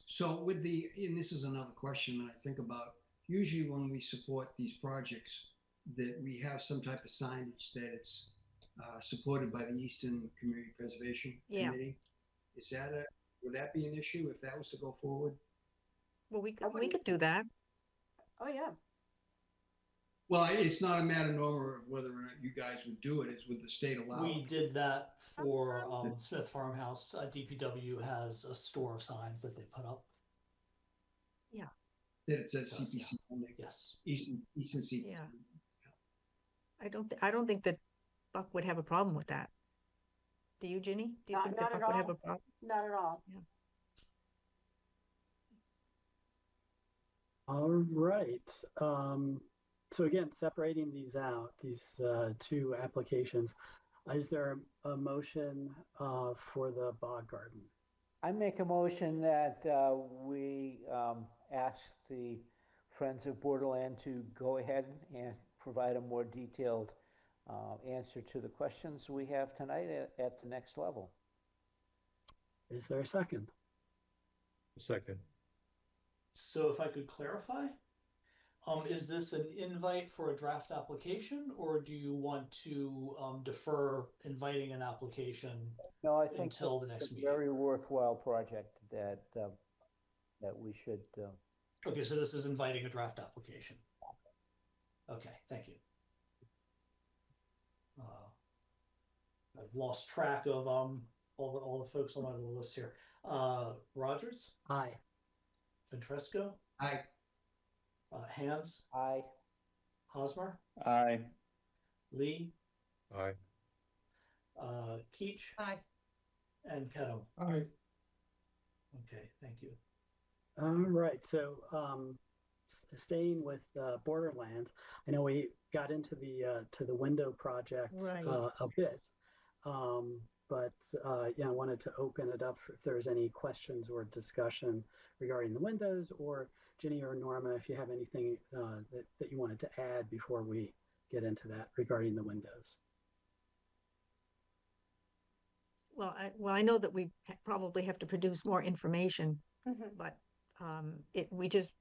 So and this is another question that I think about, usually when we support these projects, that we have some type of signage that it's supported by the Easton Community Preservation Committee. Would that be an issue if that was to go forward? Well, we could do that. Oh, yeah. Well, it's not a matter, Norma, of whether or not you guys would do it. It's would the state allow it? We did that for Smith Farmhouse. DPW has a store of signs that they put up. Yeah. That it says CPC funding. Yes. Easton CPC. Yeah. I don't think that Buck would have a problem with that. Do you, Ginny? Do you think that Buck would have a problem? Not at all. Yeah. All right. So again, separating these out, these two applications, is there a motion for the bog garden? I make a motion that we ask the Friends of Borderland to go ahead and provide a more detailed answer to the questions we have tonight at the next level. Is there a second? Second. So if I could clarify, is this an invite for a draft application, or do you want to defer inviting an application No, I think until the next it's a meeting? very worthwhile project that that we should. Okay, so this is inviting a draft application. Okay, thank you. I've lost track of all the folks on my little list here. Rogers, Aye. Ventresco, Aye. Hands, Aye. Hosmer, Aye. Lee, Aye. Keach, Aye. and Kedem. Aye. Okay, thank you. All right. So staying with Borderlands, I know we got into the to the window project Right. a bit, but yeah, I wanted to open it up if there's any questions or discussion regarding the windows, or Ginny or Norma, if you have anything that you wanted to add before we get into that regarding the windows. Well, I know that we probably have to produce more information, but we just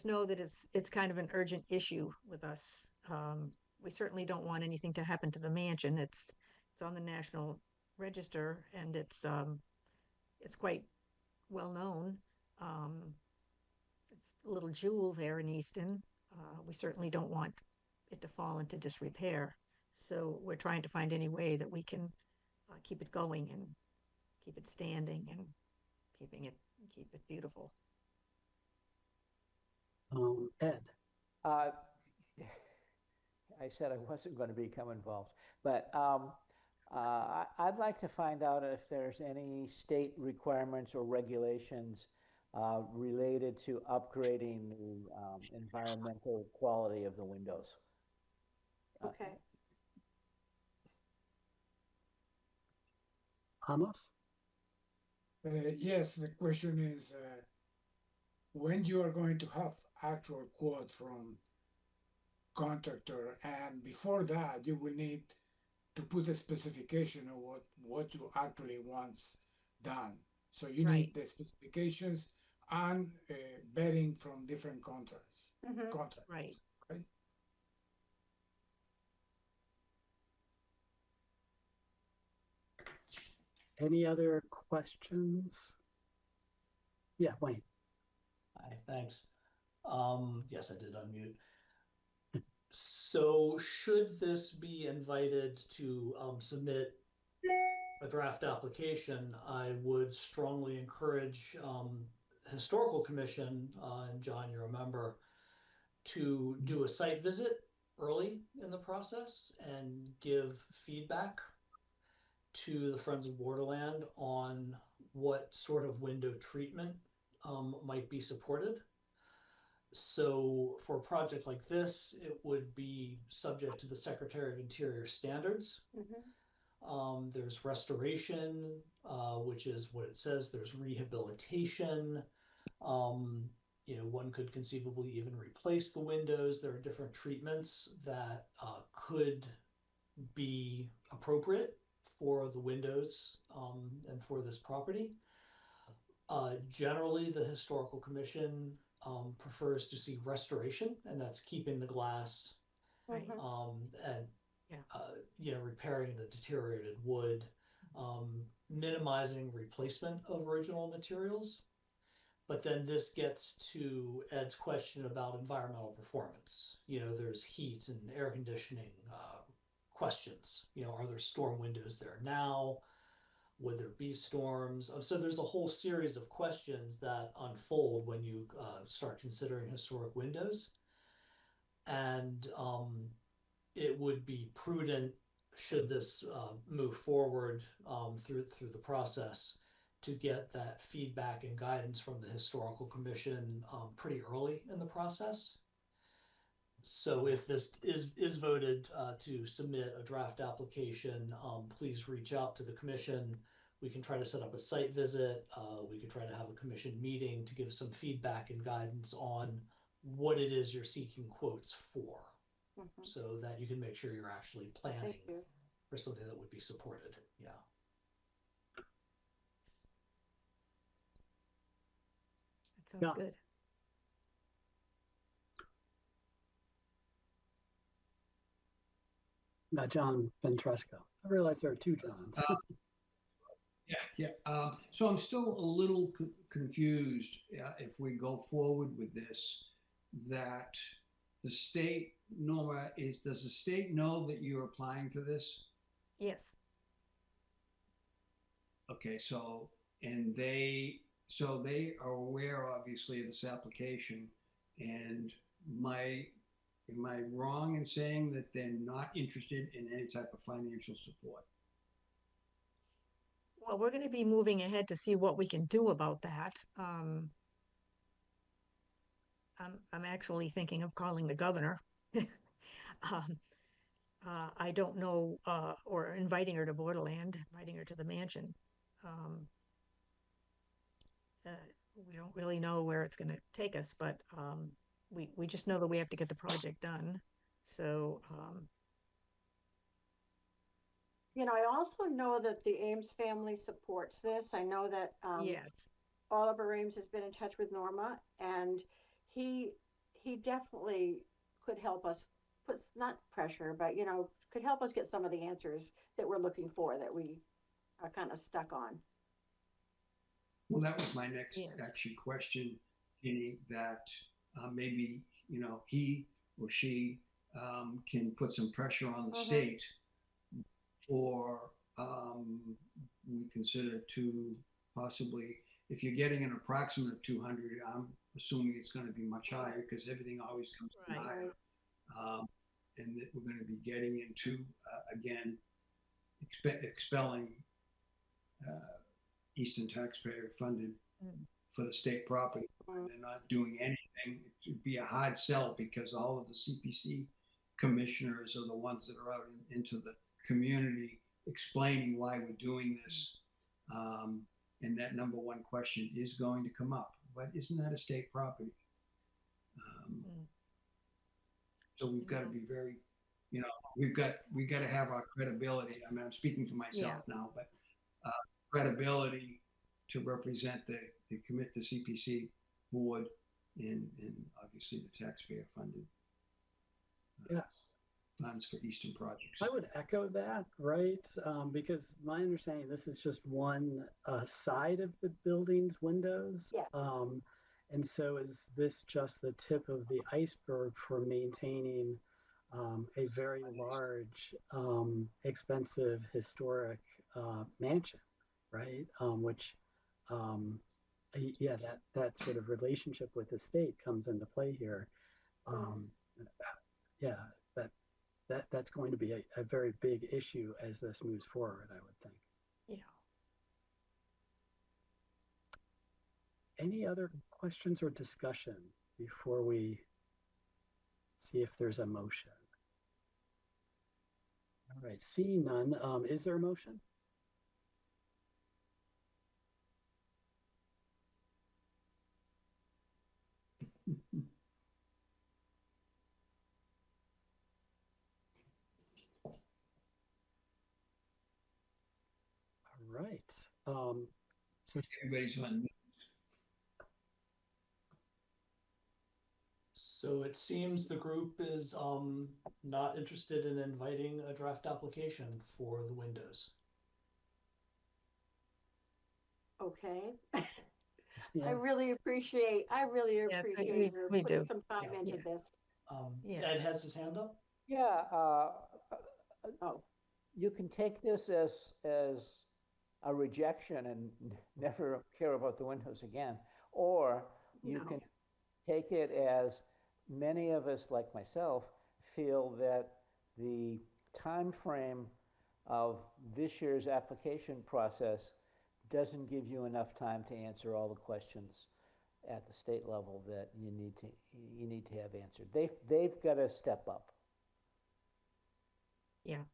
know that it's kind of an urgent issue with us. We certainly don't want anything to happen to the mansion. It's on the National Register, and it's quite well known. It's a little jewel there in Easton. We certainly don't want it to fall into disrepair. So we're trying to find any way that we can keep it going and keep it standing and keep it beautiful. Ed. I said I wasn't going to become involved, but I'd like to find out if there's any state requirements or regulations related to upgrading the environmental quality of the windows. Okay. Amos? Yes, the question is when you are going to have actual quotes from contractor, and before that you will need to put a specification of what you actually want done. So you need the specifications and betting from different contracts. Right. Right. Any other questions? Yeah, Wayne. Hi, thanks. Yes, I did unmute. So should this be invited to submit a draft application, I would strongly encourage Historical Commission, and John, you're a member, to do a site visit early in the process and give feedback to the Friends of Borderland on what sort of window treatment might be supported. So for a project like this, it would be subject to the Secretary of Interior standards. There's restoration, which is what it says. There's rehabilitation. You know, one could conceivably even replace the windows. There are different treatments that could be appropriate for the windows and for this property. Generally, the Historical Commission prefers to see restoration, and that's keeping the glass Right. and you know, repairing the deteriorated wood, minimizing replacement of original materials. But then this gets to Ed's question about environmental performance. You know, there's heat and air conditioning questions. You know, are there storm windows there now? Would there be storms? So there's a whole series of questions that unfold when you start considering historic windows. And it would be prudent, should this move forward through the process, to get that feedback and guidance from the historical commission pretty early in the process. So if this is voted to submit a draft application, please reach out to the commission. We can try to set up a site visit. We could try to have a commission meeting to give some feedback and guidance on what it is you're seeking quotes for, so that you can make sure you're actually planning for something that would be supported. Yeah. That sounds good. Now, John Ventresco. I realize there are two Johns. So I'm still a little confused if we go forward with this, that the state, Norma, does the state know that you're applying for this? Yes. Okay, so they are aware, obviously, of this application. And am I wrong in saying that they're not interested in any type of financial support? Well, we're going to be moving ahead to see what we can do about that. I'm actually thinking of calling the governor. I don't know, or inviting her to Borderland, inviting her to the mansion. We don't really know where it's going to take us, but we just know that we have to get the project done. So, I also know that the Ames family supports this. I know that yes, Oliver Ames has been in touch with Norma, and he definitely could help us put, not pressure, but could help us get some of the answers that we're looking for, that we are kind of stuck on. Well, that was my next actually question, Jenny, that maybe, he or she can put some pressure on the state, or we consider to possibly, if you're getting an approximate of 200, I'm assuming it's going to be much higher, because everything always comes higher. And that we're going to be getting into, again, expelling Easton taxpayer funded for the state property. They're not doing anything. It would be a hard sell, because all of the CPC commissioners are the ones that are out into the community explaining why we're doing this. And that number one question is going to come up. But isn't that a state property? So we've got to be very, we've got to have our credibility. I mean, I'm speaking for myself now, but credibility to represent the commit the CPC board and obviously the taxpayer funded funds for Easton projects. I would echo that, right? Because my understanding, this is just one side of the building's windows. And so is this just the tip of the iceberg for maintaining a very large, expensive, historic mansion, right? Which, that sort of relationship with the state comes into play here. That's going to be a very big issue as this moves forward, I would think. Any other questions or discussion before we see if there's a motion? All right, seeing none, is there a motion? All right. So everybody's on. So it seems the group is not interested in inviting a draft application for the windows. Okay. I really appreciate your putting some time into this. Ed has his hand up. You can take this as a rejection and never care about the windows again, or you can take it as many of us, like myself, feel that the time frame of this year's application process doesn't give you enough time to answer all the questions at the state level that you need to have answered. They've got to step up. Yeah.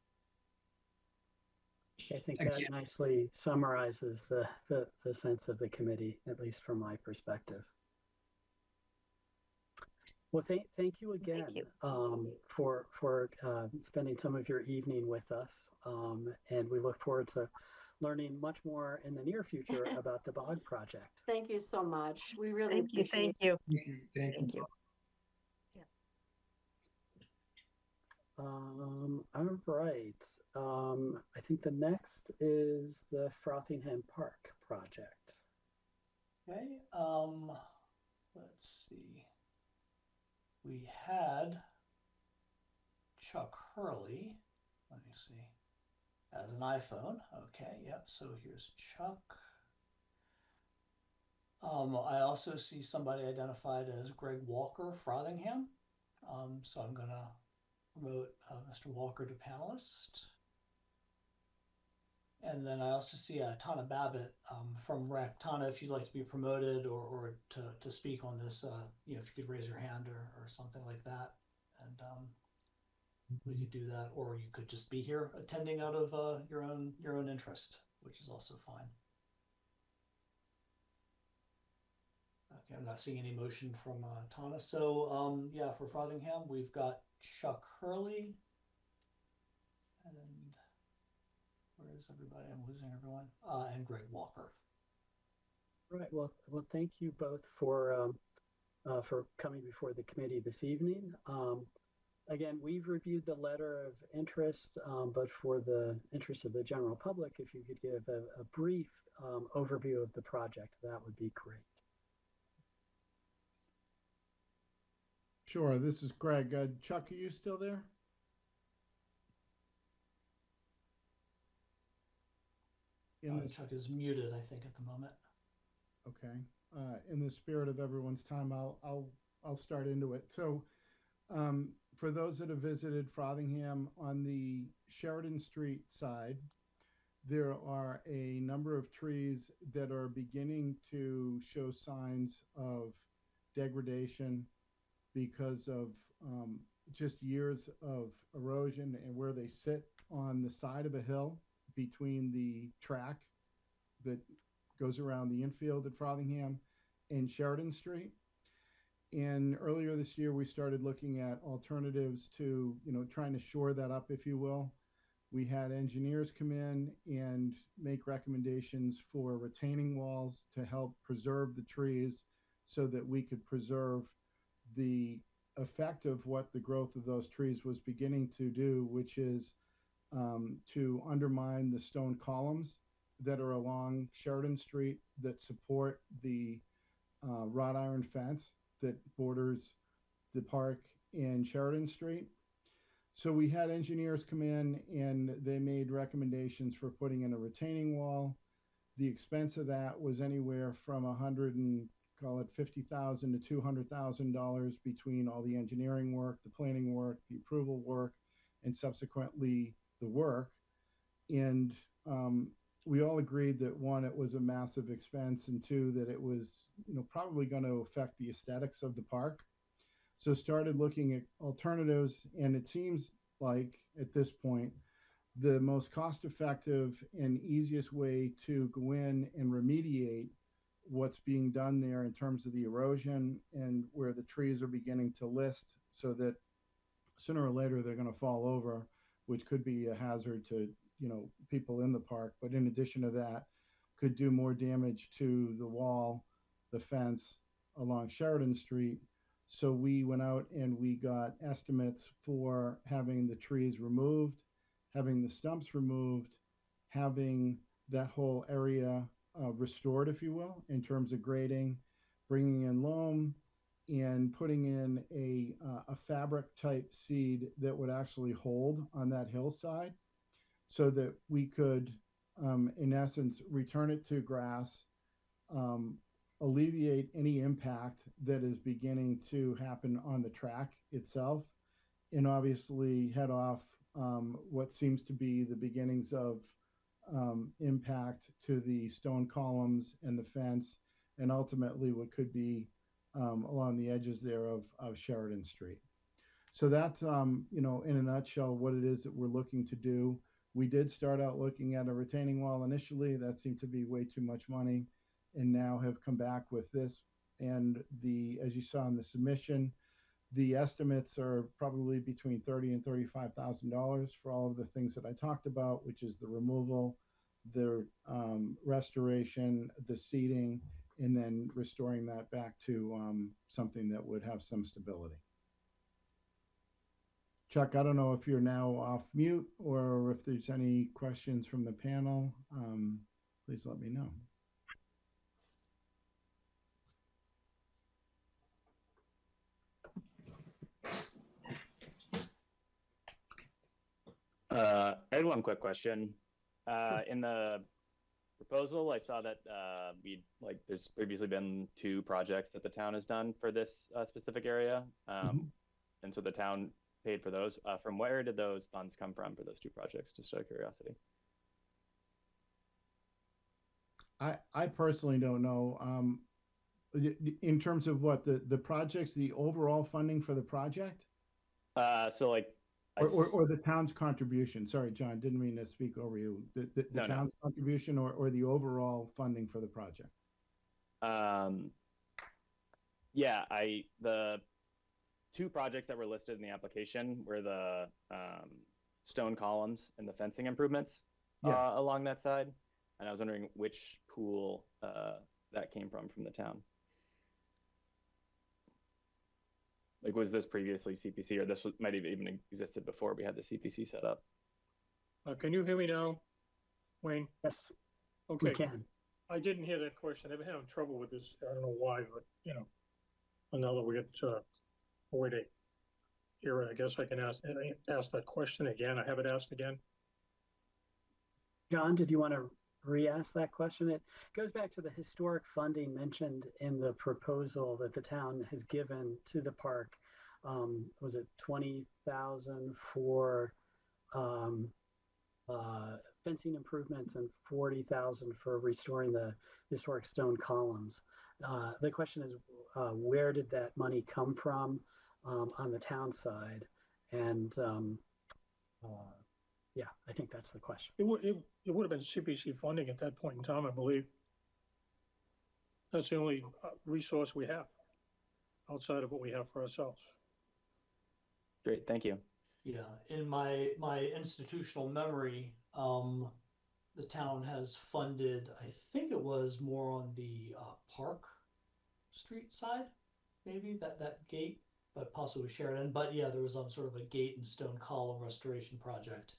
I think Thank that you. nicely summarizes the sense of the committee, at least from my perspective. Well, thank you again you. For spending some of your evening with us, and we look forward to learning much more in the near future about the Bog project. Thank you so much. We really Thank you, appreciate thank you, Thank you. Thank you. thank you. All right. I think the next is the Frothingham Park project. Okay, let's see. We had Chuck Hurley, let me see, as an iPhone. Okay, yep, so here's Chuck. I also see somebody identified as Greg Walker, Frothingham. So I'm gonna promote Mr. Walker to panelist. And then I also see Tana Babbitt from REC. Tana, if you'd like to be promoted or to speak on this, you know, if you could raise your hand or something like that, and we could do that, or you could just be here attending out of your own interest, which is also fine. Okay, I'm not seeing any motion from Tana. So yeah, for Frothingham, we've got Chuck Hurley, and where is everybody? I'm losing everyone. And Greg Walker. Right. Well, thank you both for coming before the committee this evening. Again, we've reviewed the letter of interest, but for the interest of the general public, if you could give a brief overview of the project, that would be great. Sure. This is Greg. Chuck, are you still there? Chuck is muted, I think, at the moment. Okay. In the spirit of everyone's time, I'll start into it. So, for those that have visited Frothingham, on the Sheridan Street side, there are a number of trees that are beginning to show signs of degradation because of just years of erosion and where they sit on the side of a hill between the track that goes around the infield at Frothingham and Sheridan Street. And earlier this year, we started looking at alternatives to, trying to shore that up, if you will. We had engineers come in and make recommendations for retaining walls to help preserve the trees so that we could preserve the effect of what the growth of those trees was beginning to do, which is to undermine the stone columns that are along Sheridan Street that support the wrought iron fence that borders the park and Sheridan Street. So we had engineers come in and they made recommendations for putting in a retaining wall. The expense of that was anywhere from $150,000 to $200,000 between all the engineering work, the planning work, the approval work, and subsequently the work. And we all agreed that one, it was a massive expense, and two, that it was probably going to affect the aesthetics of the park. So started looking at alternatives, and it seems like at this point the most cost-effective and easiest way to go in and remediate what's being done there in terms of the erosion and where the trees are beginning to list so that sooner or later they're going to fall over, which could be a hazard to people in the park, but in addition to that could do more damage to the wall, the fence along Sheridan Street. So we went out and we got estimates for having the trees removed, having the stumps removed, having that whole area restored, if you will, in terms of grading, bringing in loam, and putting in a fabric type seed that would actually hold on that hillside so that we could, in essence, return it to grass, alleviate any impact that is beginning to happen on the track itself, and obviously head off what seems to be the beginnings of impact to the stone columns and the fence, and ultimately what could be along the edges there of Sheridan Street. So that's, you know, in a nutshell, what it is that we're looking to do. We did start out looking at a retaining wall initially. That seemed to be way too much money, and now have come back with this. And as you saw in the submission, the estimates are probably between $30,000 and $35,000 for all of the things that I talked about, which is the removal, the restoration, the seating, and then restoring that back to something that would have some stability. Chuck, I don't know if you're now off mute or if there's any questions from the panel. Please let me know. I had one quick question. In the proposal, I saw that there's previously been 2 projects that the town has done for this specific area, and so the town paid for those. From where did those funds come from for those 2 projects, just out of curiosity? I personally don't know. In terms of what the projects, the overall funding for the project, So like, or the town's contribution. Sorry, John, didn't mean to speak over you. The No, town's contribution or the overall funding for the project. Yeah, the 2 projects that were listed in the application were the stone columns and the fencing improvements along that side. And I was wondering which pool that came from the town. Like, was this previously CPC, or this might have even existed before we had the CPC set up? Can you hear me now, Wayne? Yes, Okay. we can. I didn't hear that question. I've been having trouble with this. I don't know why, but you know, now that we get a way to hear it, I guess I can ask that question again. I have it asked again. John, did you want to re-ask that question? It goes back to the historic funding mentioned in the proposal that the town has given to the park. Was it 20,000 for fencing improvements and 40,000 for restoring the historic stone columns? The question is, where did that money come from on the town side? And yeah, I think that's the question. It would have been CPC funding at that point in time, I believe. That's the only resource we have outside of what we have for ourselves. Great, thank you. Yeah, in my institutional memory, the town has funded, I think it was more on the Park Street side, maybe that gate, but possibly Sheridan. But yeah, there was sort of a gate and stone column restoration project.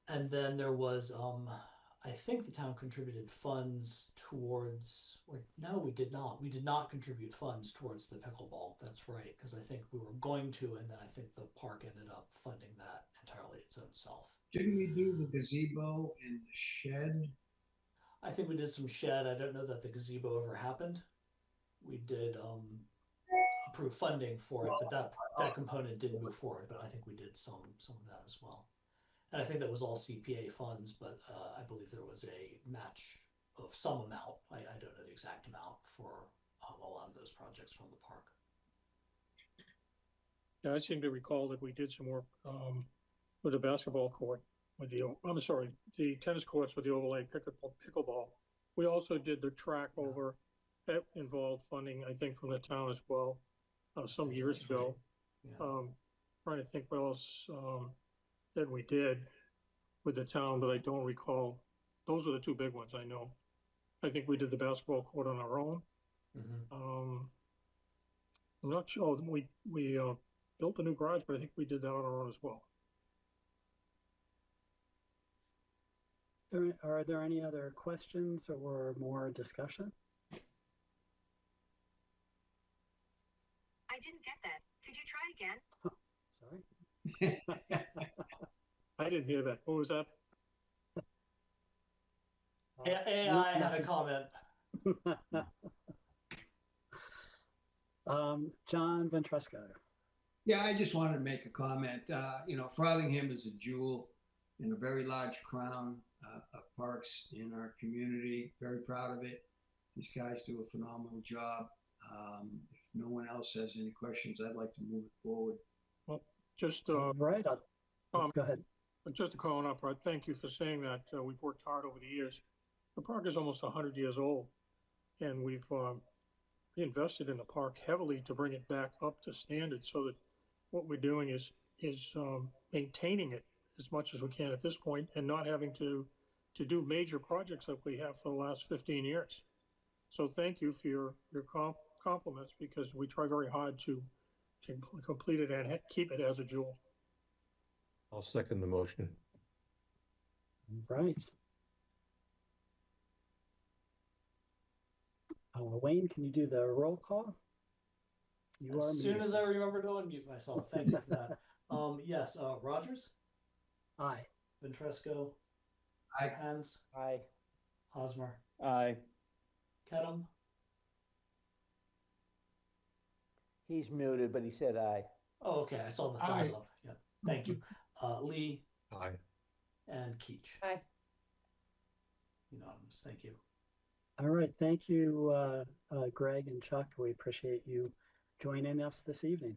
And then there was, I think the town contributed funds towards, or no, we did not. We did not contribute funds towards the pickleball. That's right, because I think we were going to, and then I think the park ended up funding that entirely its own self. Didn't we do the gazebo and the shed? I think we did some shed. I don't know that the gazebo ever happened. We did approve funding for it, but that component didn't move forward. But I think we did some of that as well. And I think that was all CPA funds, but I believe there was a match of some amount. I don't know the exact amount for a lot of those projects from the park. Yeah, I seem to recall that we did some work with the basketball court, with the tennis courts with the overlay pickleball. We also did the track over. That involved funding, I think, from the town as well, some years ago. Right. Yeah. Trying to think what else that we did with the town, but I don't recall. Those were the 2 big ones I know. I think we did the basketball court on our own. Mm-hmm. I'm not sure. We built a new garage, but I think we did that on our own as well. Are there any other questions or more discussion? I didn't get that. Could you try again? Oh, sorry. I didn't hear that. What was that? AI had a comment. John Ventresca. Yeah, I just wanted to make a comment. You know, Frothingham is a jewel in a very large crown of parks in our community. Very proud of it. These guys do a phenomenal job. If no one else has any questions, I'd like to move it forward. Well, just Right. Go ahead. just to call up, thank you for saying that. We've worked hard over the years. The park is almost 100 years old, and we've invested in the park heavily to bring it back up to standard, so that what we're doing is maintaining it as much as we can at this point, and not having to do major projects like we have for the last 15 years. So thank you for your compliments, because we try very hard to complete it and keep it as a jewel. I'll second the motion. Right. Wayne, can you do the roll call? You As are soon muted. as I remember to unmute myself. Thank you for that. Yes, Rogers, Aye. Ventresco, Aye. Hans, Aye. Hosmer, Aye. Kedem, He's muted, but he said aye. oh, okay, I saw the thumbs Aye. up. Yeah, thank you. Lee Aye. and Keach. Aye. Unanimous, thank you. All right. Thank you, Greg and Chuck. We appreciate you joining us this evening.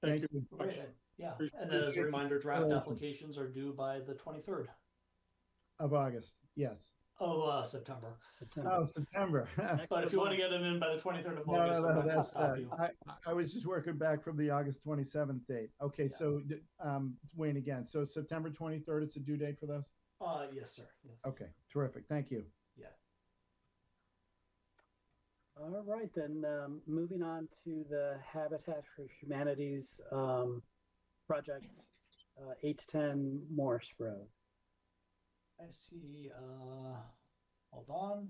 Thank you. Great, yeah, and then as a reminder, draft applications are due by the 23rd Of August, yes. of September. September. Oh, September. But if you want to get them in by the 23rd of No, August, I'm not going to that's, stop you. I was just working back from the August 27th date. Okay, Yeah. so Wayne again. So September 23rd, it's a due date for those? Yes, sir. Yeah. Okay, terrific. Thank you. Yeah. All right, then moving on to the Habitat for Humanity's project, 8 to 10 Morse Road. I see, hold on.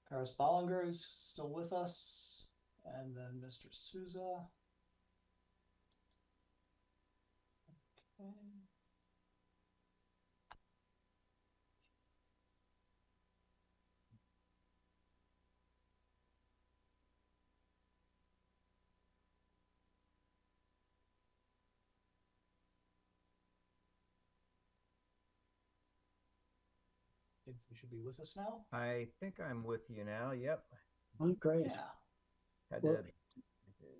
Paris Bollinger is still with us, and then Mr. Souza. Okay. Think you should be with us now? I think I'm with you now. Yep. Oh, great. Yeah. Had Well-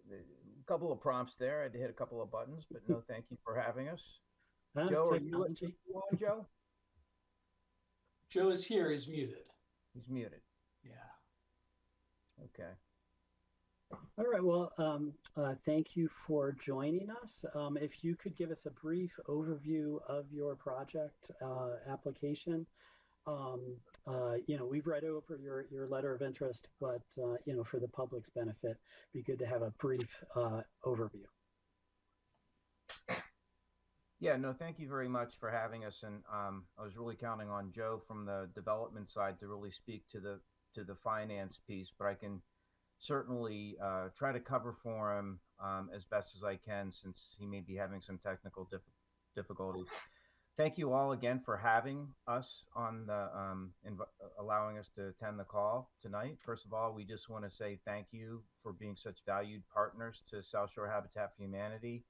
a couple of prompts there. I had to hit a couple of buttons, but no, thank you for having us. Ah, Joe, are technology. you on, Joe? Joe is here, he's muted. He's muted. Yeah. Okay. All right, well, thank you for joining us. If you could give us a brief overview of your project application. We've read over your letter of interest, but, for the public's benefit, it'd be good to have a brief overview. Yeah, no, thank you very much for having us. And I was really counting on Joe from the development side to really speak to the finance piece, but I can certainly try to cover for him as best as I can, since he may be having some technical difficulties. Thank you all again for having us on the allowing us to attend the call tonight. First of all, we just want to say thank you for being such valued partners to South Shore Habitat for Humanity.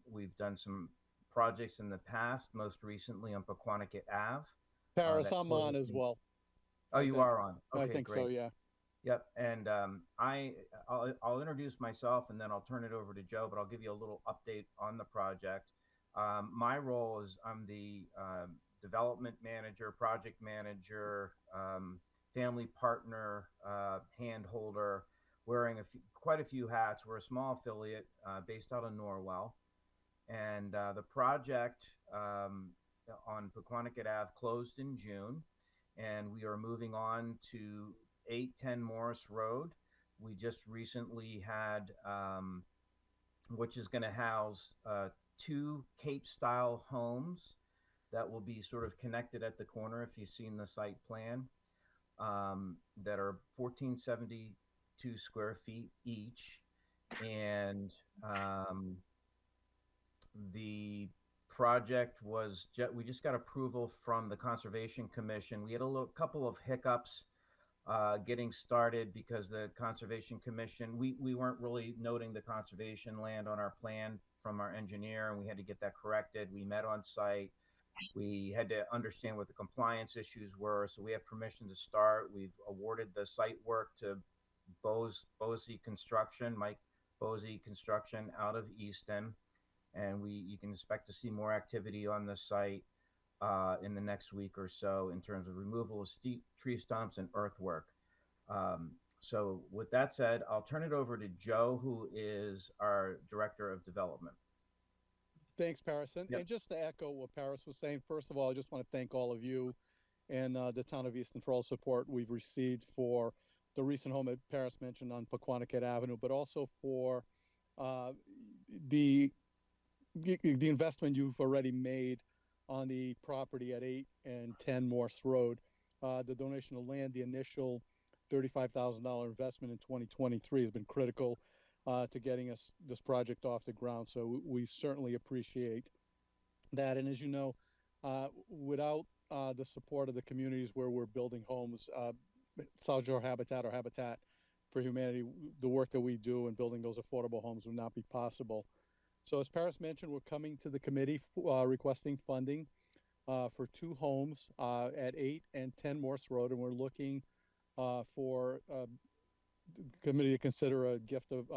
We've done some projects in the past, most recently on Pequannock Ave. Paris, I'm on as well. Oh, you are on. Okay, I think great. so, yeah. Yep, and I'll introduce myself and then I'll turn it over to Joe, but I'll give you a little update on the project. My role is I'm the development manager, project manager, family partner, hand holder, wearing quite a few hats. We're a small affiliate based out of Norwell, and the project on Pequannock Ave closed in June, and we are moving on to 810 Morris Road. We just recently had, which is going to house 2 Cape-style homes that will be sort of connected at the corner, if you've seen the site plan, that are 1,472 square feet each. And the project was, we just got approval from the Conservation Commission. We had a couple of hiccups getting started because the Conservation Commission, we weren't really noting the conservation land on our plan from our engineer, and we had to get that corrected. We met on site. We had to understand what the compliance issues were, so we have permission to start. We've awarded the site work to Bosey Construction, Mike Bosey Construction out of Easton, and you can expect to see more activity on the site in the next week or so in terms of removal of steep tree stumps and earthwork. So with that said, I'll turn it over to Joe, who is our Director of Development. Thanks, Paris. And, Yep. and just to echo what Paris was saying, first of all, I just want to thank all of you and the Town of Easton for all support we've received for the recent home that Paris mentioned on Pequannock Avenue, but also for the investment you've already made on the property at 8 and 10 Morse Road. The donation of land, the initial $35,000 investment in 2023 has been critical to getting us this project off the ground. So we certainly appreciate that. And as you know, without the support of the communities where we're building homes, South Shore Habitat or Habitat for Humanity, the work that we do in building those affordable homes would not be possible. So as Paris mentioned, we're coming to the committee requesting funding for 2 homes at 8 and 10 Morse Road, and we're looking for the committee to consider a gift of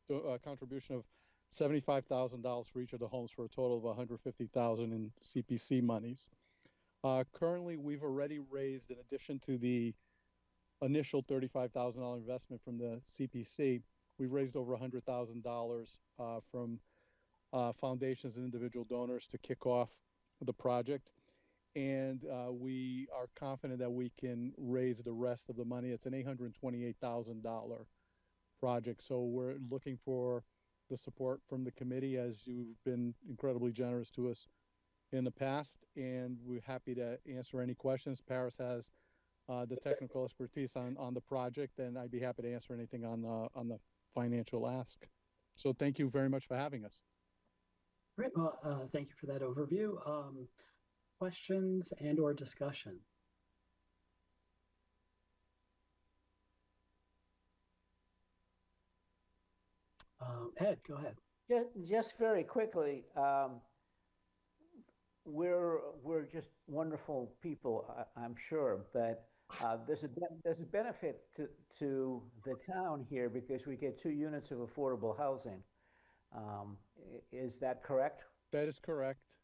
a contribution of $75,000 for each of the homes for a total of $150,000 in CPC monies. Currently, we've already raised, in addition to the initial $35,000 investment from the CPC, we've raised over $100,000 from foundations and individual donors to kick off the project. And we are confident that we can raise the rest of the money. It's an $828,000 project. So we're looking for the support from the committee, as you've been incredibly generous to us in the past. And we're happy to answer any questions. Paris has the technical expertise on the project, and I'd be happy to answer anything on the financial ask. So thank you very much for having us. Great. Well, thank you for that overview. Questions and or discussion? Ed, go ahead. Just very quickly, we're just wonderful people, I'm sure, but there's a benefit to the town here because we get 2 units of affordable housing. Is that correct? That is correct.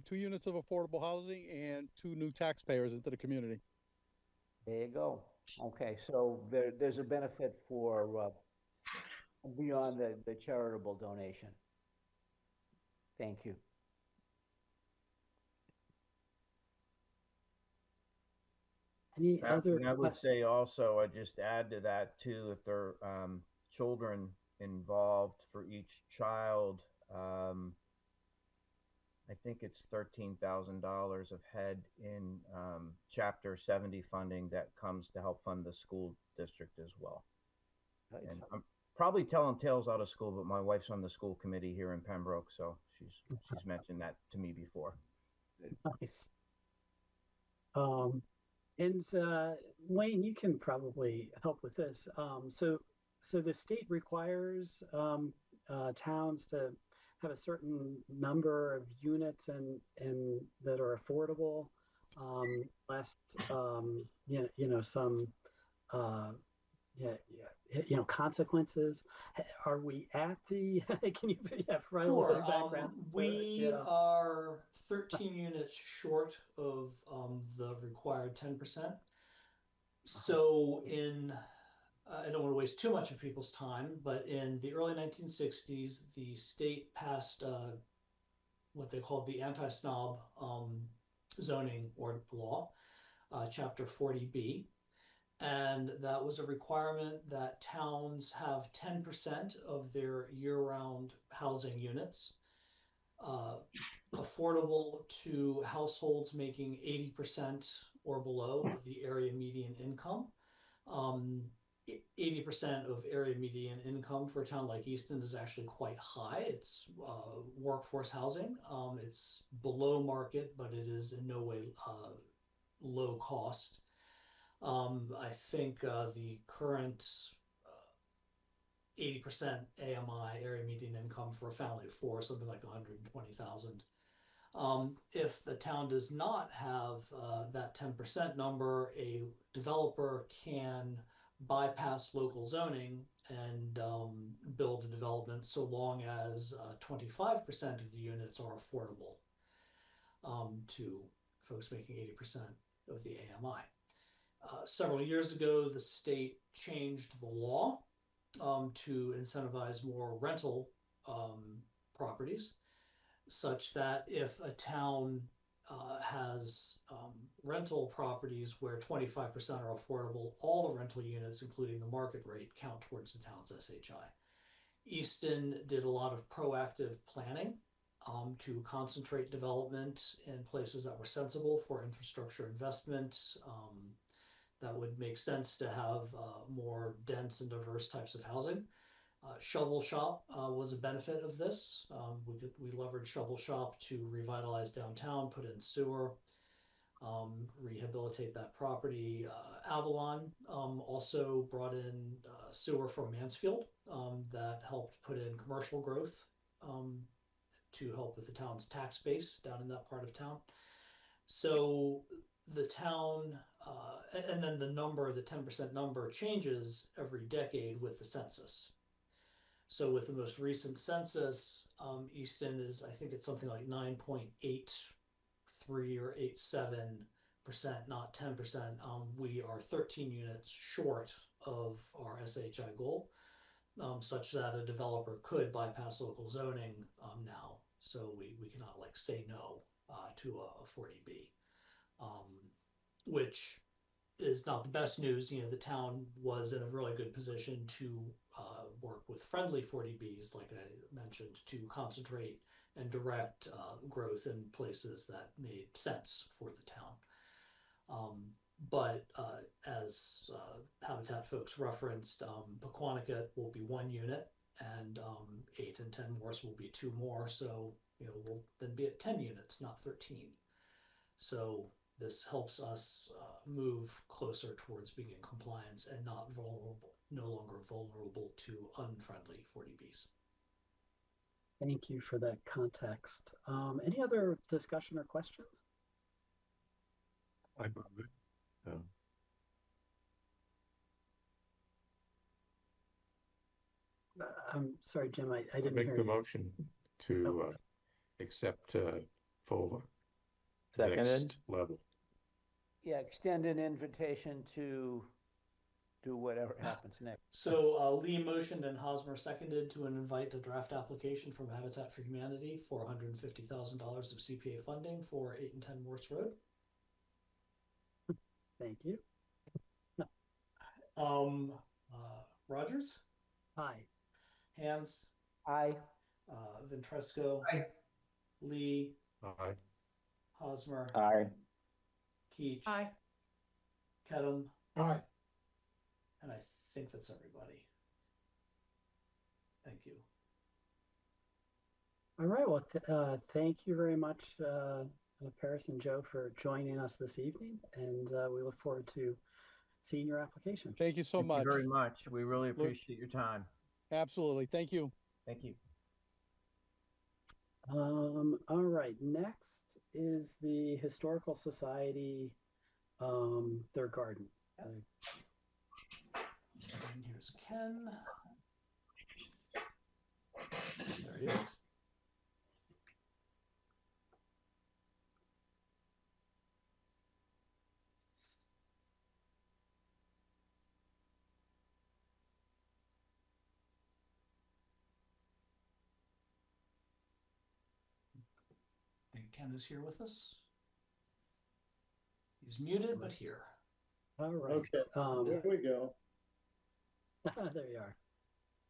2 units of affordable housing and 2 new taxpayers into the community. There you go. Okay, so there's a benefit for beyond the charitable donation. Thank you. Any other? And I would say also, I'd just add to that too, if there are children involved for each child, I think it's $13,000 of head in Chapter 70 funding that comes to help fund the school district as well. Nice. And I'm probably telling tales out of school, but my wife's on the school committee here in Pembroke, so she's mentioned that to me before. Nice. And Wayne, you can probably help with this. So the state requires towns to have a certain number of units and that are affordable, lest some consequences. Are we at the? Can you provide a little bit of background? We are 13 units short of the required 10%. So I don't want to waste too much of people's time, but in the early 1960s, the state passed what they called the anti-snob zoning or law, Chapter 40B. And that was a requirement that towns have 10% of their year-round housing units affordable to households making 80% or below of the area median income. 80% of area median income for a town like Easton is actually quite high. It's workforce housing. It's below market, but it is in no way low cost. I think the current 80% AMI, area median income for a family of four, something like 120,000. If the town does not have that 10% number, a developer can bypass local zoning and build a development so long as 25% of the units are affordable to folks making 80% of the AMI. Several years ago, the state changed the law to incentivize more rental properties, such that if a town has rental properties where 25% are affordable, all the rental units, including the market rate, count towards the town's SHI. Easton did a lot of proactive planning to concentrate development in places that were sensible for infrastructure investment, that would make sense to have more dense and diverse types of housing. Shovel Shop was a benefit of this. We leveraged Shovel Shop to revitalize downtown, put in sewer, rehabilitate that property. Avalon also brought in sewer from Mansfield that helped put in commercial growth to help with the town's tax base down in that part of town. So the town, and then the 10% number changes every decade with the census. So with the most recent census, Easton is, I think it's something like 9.83 or 87%, not 10%. We are 13 units short of our SHI goal, such that a developer could bypass local zoning now. So we cannot like say no to a 40B, which is not the best news. You know, the town was in a really good position to work with friendly 40Bs, like I mentioned, to concentrate and direct growth in places that made sense for the town. But as Habitat folks referenced, Pequannock will be 1 unit, and 8 and 10 Morse will be 2 more. So, you know, we'll then be at 10 units, not 13. So this helps us move closer towards being in compliance and not vulnerable, no longer vulnerable to unfriendly 40Bs. Thank you for that context. Any other discussion or questions? I move it. I'm sorry, Jim, I didn't make hear the you. motion to accept full Seconded. next level. Yeah, extend an invitation to do whatever happens next. So Lee motioned and Hosmer seconded to invite a draft application from Habitat for Humanity for $150,000 of CPA funding for 8 and 10 Morse Road. Thank you. Rogers? Aye. Hands? Aye. Ventresco? Aye. Lee? Aye. Hosmer? Aye. Keach? Aye. Kedem? Aye. And I think that's everybody. Thank you. All right. Well, thank you very much, Paris and Joe, for joining us this evening, and we look forward to seeing your application. Thank you so Thank much. you very much. We really appreciate your time. Absolutely. Thank you. Thank you. All right. Next is the Historical Society, their garden. And here's Ken. There he is. I think Ken is here with us. He's muted, but here. All right. Okay, there we go. There you are.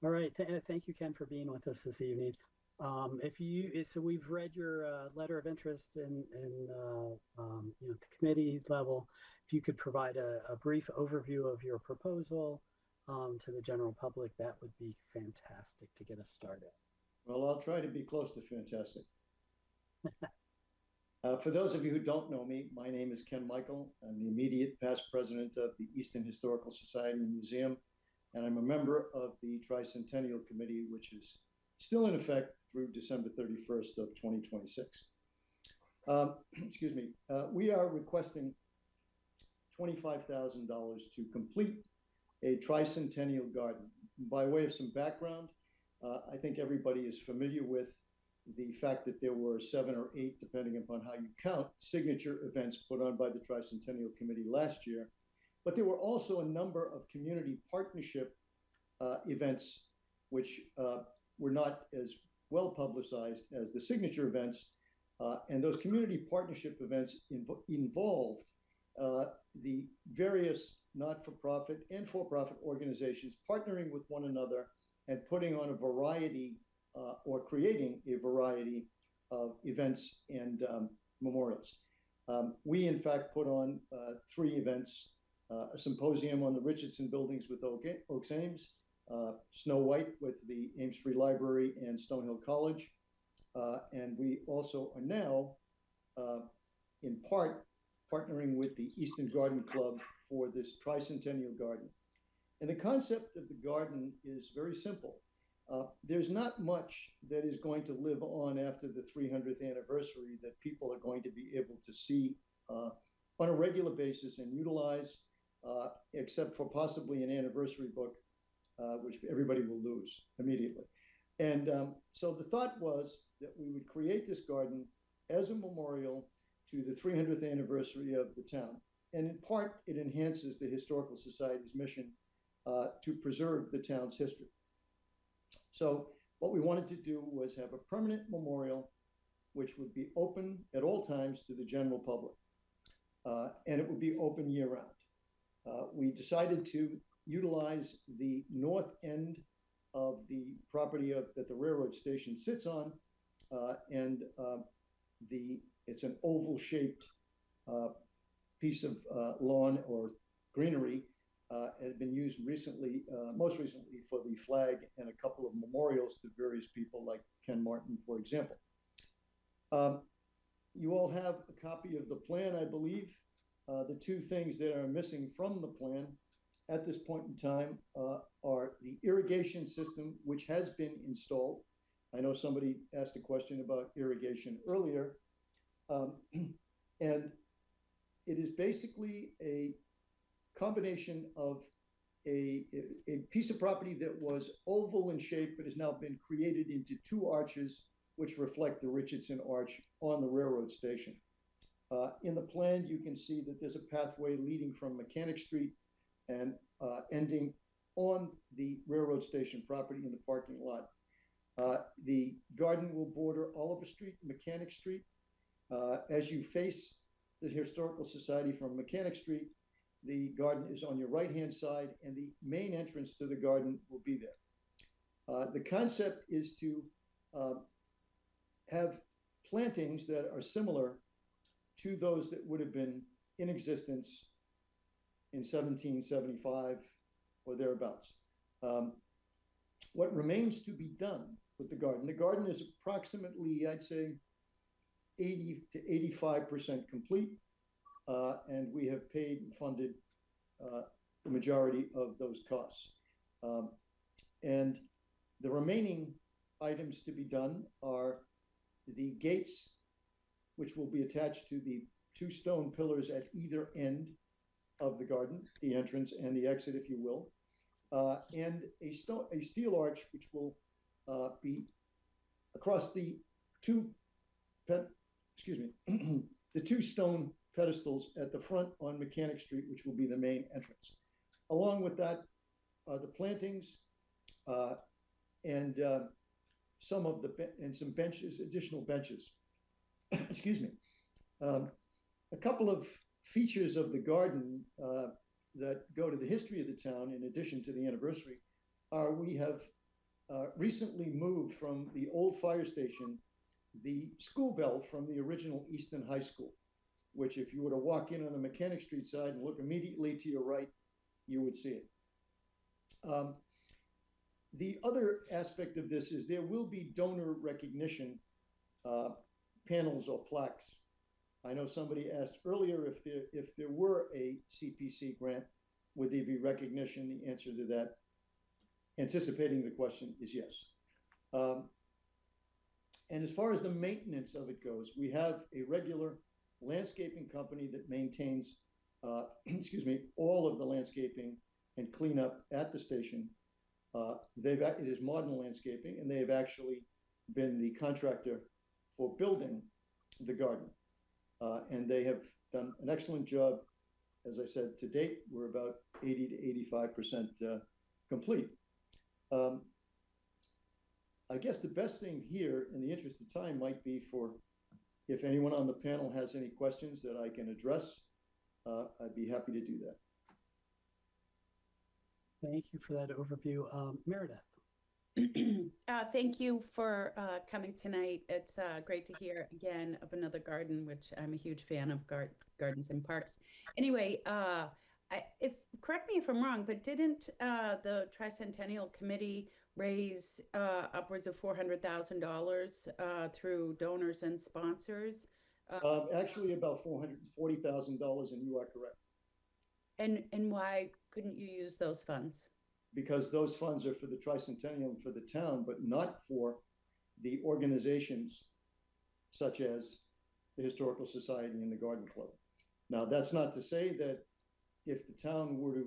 All right. Thank you, Ken, for being with us this evening. So we've read your letter of interest in the committee level. If you could provide a brief overview of your proposal to the general public, that would be fantastic to get us started. Well, I'll try to be close to fantastic. For those of you who don't know me, my name is Ken Michael. I'm the immediate past president of the Easton Historical Society and Museum. and I'm a member of the Tricentennial Committee, which is still in effect through December 31st of 2026. Excuse me. We are requesting $25,000 to complete a tricentennial garden. By way of some background, I think everybody is familiar with the fact that there were 7 or 8, depending upon how you count, signature events put on by the Tricentennial Committee last year. But there were also a number of community partnership events, which were not as well publicized as the signature events. And those community partnership events involved the various not-for-profit and for-profit organizations partnering with one another and putting on a variety or creating a variety of events and memorials. We, in fact, put on 3 events, a symposium on the Richardson buildings with Oaks Ames, Snow White with the Ames Free Library and Stonehill College. And we also are now, in part, partnering with the Easton Garden Club for this tricentennial garden. And the concept of the garden is very simple. There's not much that is going to live on after the 300th anniversary that people are going to be able to see on a regular basis and utilize, except for possibly an anniversary book, which everybody will lose immediately. And so the thought was that we would create this garden as a memorial to the 300th anniversary of the town. And in part, it enhances the Historical Society's mission to preserve the town's history. So what we wanted to do was have a permanent memorial, which would be open at all times to the general public. And it would be open year-round. We decided to utilize the north end of the property that the railroad station sits on, and it's an oval-shaped piece of lawn or greenery. Had been used recently, most recently, for the flag and a couple of memorials to various people like Ken Martin, for example. You all have a copy of the plan, I believe. The 2 things that are missing from the plan at this point in time are the irrigation system, which has been installed. I know somebody asked a question about irrigation earlier. And it is basically a combination of a piece of property that was oval in shape, but has now been created into 2 arches, which reflect the Richardson Arch on the railroad station. In the plan, you can see that there's a pathway leading from Mechanic Street and ending on the railroad station property in the parking lot. The garden will border Oliver Street, Mechanic Street. As you face the Historical Society from Mechanic Street, the garden is on your right-hand side, and the main entrance to the garden will be there. The concept is to have plantings that are similar to those that would have been in existence in 1775 or thereabouts. What remains to be done with the garden is approximately, I'd say, 80 to 85% complete. And we have paid and funded the majority of those costs. And the remaining items to be done are the gates, which will be attached to the 2 stone pillars at either end of the garden, the entrance and the exit, if you will, and a steel arch, which will be across the 2 the 2 stone pedestals at the front on Mechanic Street, which will be the main entrance. Along with that are the plantings and some benches, additional benches. Excuse me. A couple of features of the garden that go to the history of the town, in addition to the anniversary, are we have recently moved from the old fire station the school bell from the original Easton High School, which if you were to walk in on the Mechanic Street side and look immediately to your right, you would see it. The other aspect of this is there will be donor recognition panels or plaques. I know somebody asked earlier if there were a CPC grant, would there be recognition? The answer to that anticipating the question is yes. And as far as the maintenance of it goes, we have a regular landscaping company that maintains, excuse me, all of the landscaping and cleanup at the station. It is modern landscaping, and they have actually been the contractor for building the garden. And they have done an excellent job. As I said, to date, we're about 80 to 85% complete. I guess the best thing here, in the interest of time, might be for, if anyone on the panel has any questions that I can address, I'd be happy to do that. Thank you for that overview. Meredith. Thank you for coming tonight. It's great to hear again of another garden, which I'm a huge fan of gardens and parks. Anyway, correct me if I'm wrong, but didn't the Tricentennial Committee raise upwards of $400,000 through donors and sponsors? Actually, about $440,000, and you are correct. And why couldn't you use those funds? Because those funds are for the Tricentennial and for the town, but not for the organizations such as the Historical Society and the Garden Club. Now, that's not to say that if the town were to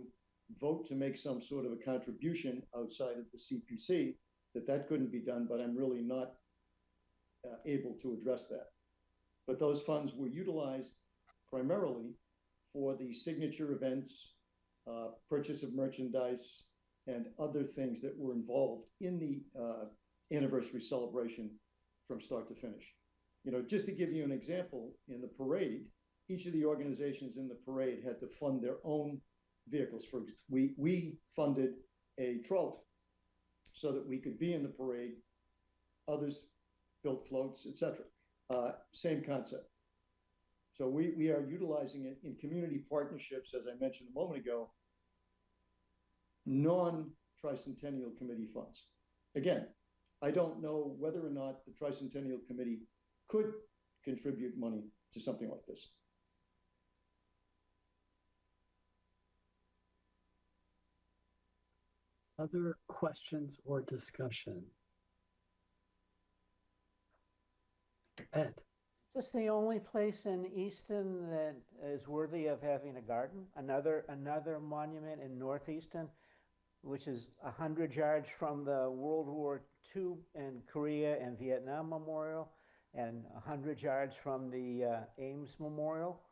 vote to make some sort of a contribution outside of the CPC, that couldn't be done, but I'm really not able to address that. But those funds were utilized primarily for the signature events, purchase of merchandise, and other things that were involved in the anniversary celebration from start to finish. You know, just to give you an example, in the parade, each of the organizations in the parade had to fund their own vehicles. We funded a trolley so that we could be in the parade. Others built floats, etc. Same concept. So we are utilizing it in community partnerships, as I mentioned a moment ago, non-Tricentennial Committee funds. Again, I don't know whether or not the Tricentennial Committee could contribute money to something like this. Other questions or discussion? Ed. Is this the only place in Easton that is worthy of having a garden? Another monument in North Easton, which is 100 yards from the World War II and Korea and Vietnam Memorial, and 100 yards from the Ames Memorial.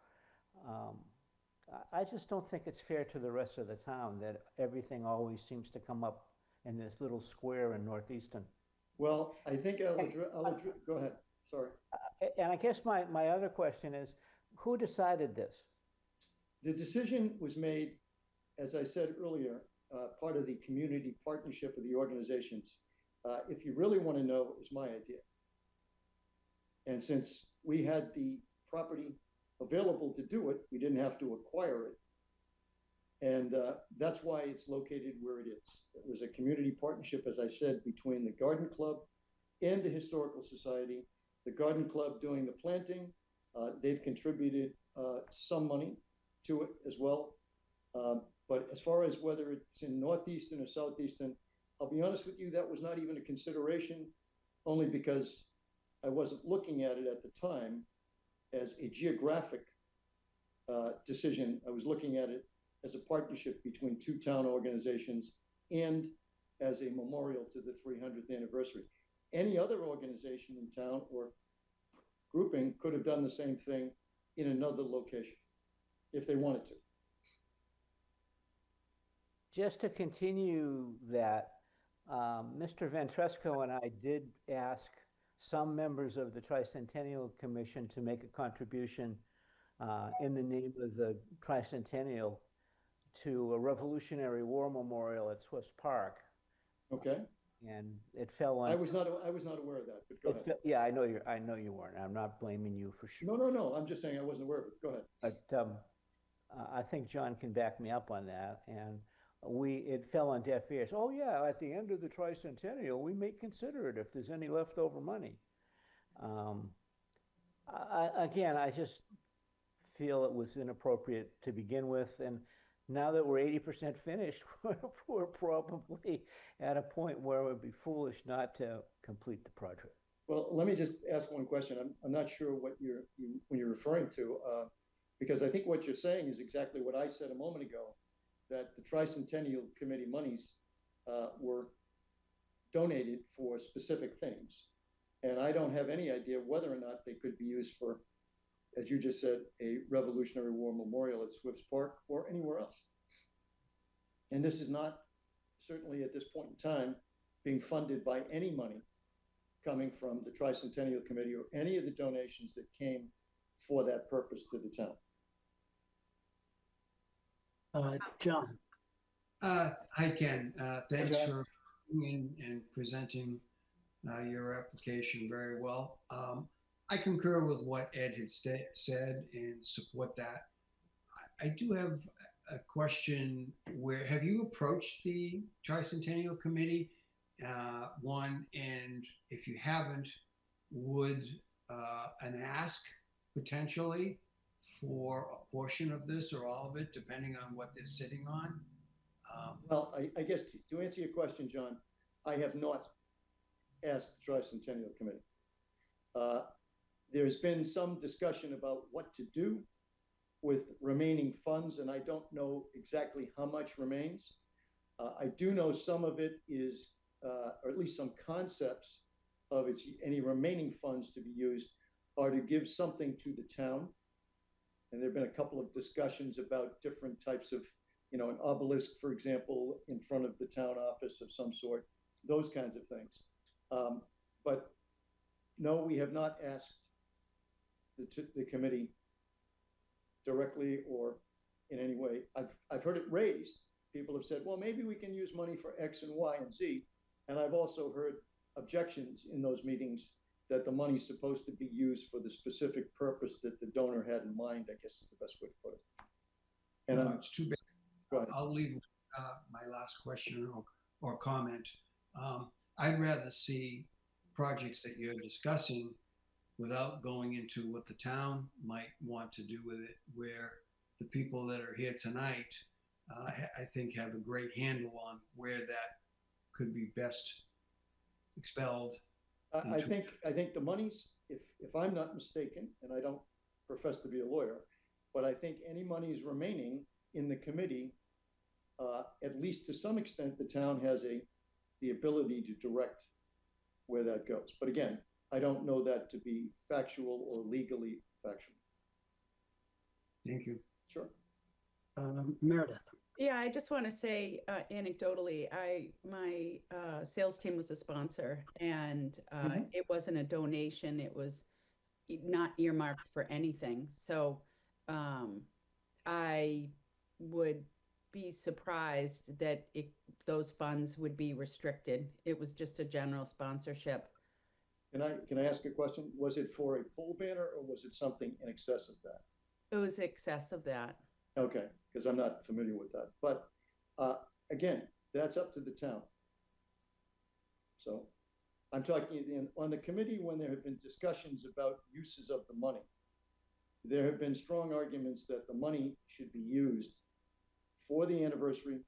I just don't think it's fair to the rest of the town that everything always seems to come up in this little square in North Easton. Well, I think I'll address, go ahead, sorry. And I guess my other question is, who decided this? The decision was made, as I said earlier, part of the community partnership of the organizations. If you really want to know, it was my idea. And since we had the property available to do it, we didn't have to acquire it. And that's why it's located where it is. It was a community partnership, as I said, between the Garden Club and the Historical Society. The Garden Club doing the planting, they've contributed some money to it as well. But as far as whether it's in Northeastern or Southeastern, I'll be honest with you, that was not even a consideration, only because I wasn't looking at it at the time as a geographic decision. I was looking at it as a partnership between two town organizations and as a memorial to the 300th anniversary. Any other organization in town or grouping could have done the same thing in another location if they wanted to. Just to continue that, Mr. Ventresco and I did ask some members of the Tricentennial Commission to make a contribution in the name of the Tricentennial to a Revolutionary War Memorial at Swiss Park. Okay. And it fell on. I was not aware of that, but go ahead. Yeah, I know you weren't. I'm not blaming you for sure. No. I'm just saying I wasn't aware of it. Go ahead. But I think John can back me up on that. And it fell on deaf ears. Oh yeah, at the end of the Tricentennial, we may consider it if there's any leftover money. I just feel it was inappropriate to begin with, and now that we're 80% finished, we're probably at a point where it would be foolish not to complete the project. Well, let me just ask one question. I'm not sure what when you're referring to, because I think what you're saying is exactly what I said a moment ago, that the Tricentennial Committee monies were donated for specific things. And I don't have any idea whether or not they could be used for, as you just said, a Revolutionary War memorial at Swift's Park or anywhere else. And this is not, certainly at this point in time, being funded by any money coming from the Tricentennial Committee or any of the donations that came for that purpose to the town. John. Hi, Ken. Thanks John. for coming in and presenting your application very well. I concur with what Ed had said and support that. I do have a question. Where have you approached the Tricentennial Committee? One, and if you haven't, would an ask potentially for a portion of this or all of it, depending on what they're sitting on? Well, I guess to answer your question, John, I have not asked the Tricentennial Committee. There's been some discussion about what to do with remaining funds, and I don't know exactly how much remains. I do know some of it is, or at least some concepts of any remaining funds to be used are to give something to the town. And there have been a couple of discussions about different types of, an obelisk, for example, in front of the town office of some sort, those kinds of things. But no, we have not asked the committee directly or in any way. I've heard it raised. People have said, well, maybe we can use money for X and Y and Z. And I've also heard objections in those meetings that the money's supposed to be used for the specific purpose that the donor had in mind, I guess is the best way to put it. And It's too bad. I'll leave my last question or comment. I'd rather see projects that you're discussing without going into what the town might want to do with it, where the people that are here tonight, I think, have a great handle on where that could be best expelled. I think the monies, if I'm not mistaken, and I don't profess to be a lawyer, but I think any monies remaining in the committee, at least to some extent, the town has the ability to direct where that goes. But again, I don't know that to be factual or legally factual. Thank you. Sure. Meredith. Yeah, I just want to say anecdotally, my sales team was a sponsor, and it wasn't a donation. It was not earmarked for anything. So I would be surprised that those funds would be restricted. It was just a general sponsorship. Can I ask a question? Was it for a pole banner or was it something in excess of that? It was excess of that. Okay, because I'm not familiar with that. But again, that's up to the town. So I'm talking on the committee when there have been discussions about uses of the money. There have been strong arguments that the money should be used for the anniversary,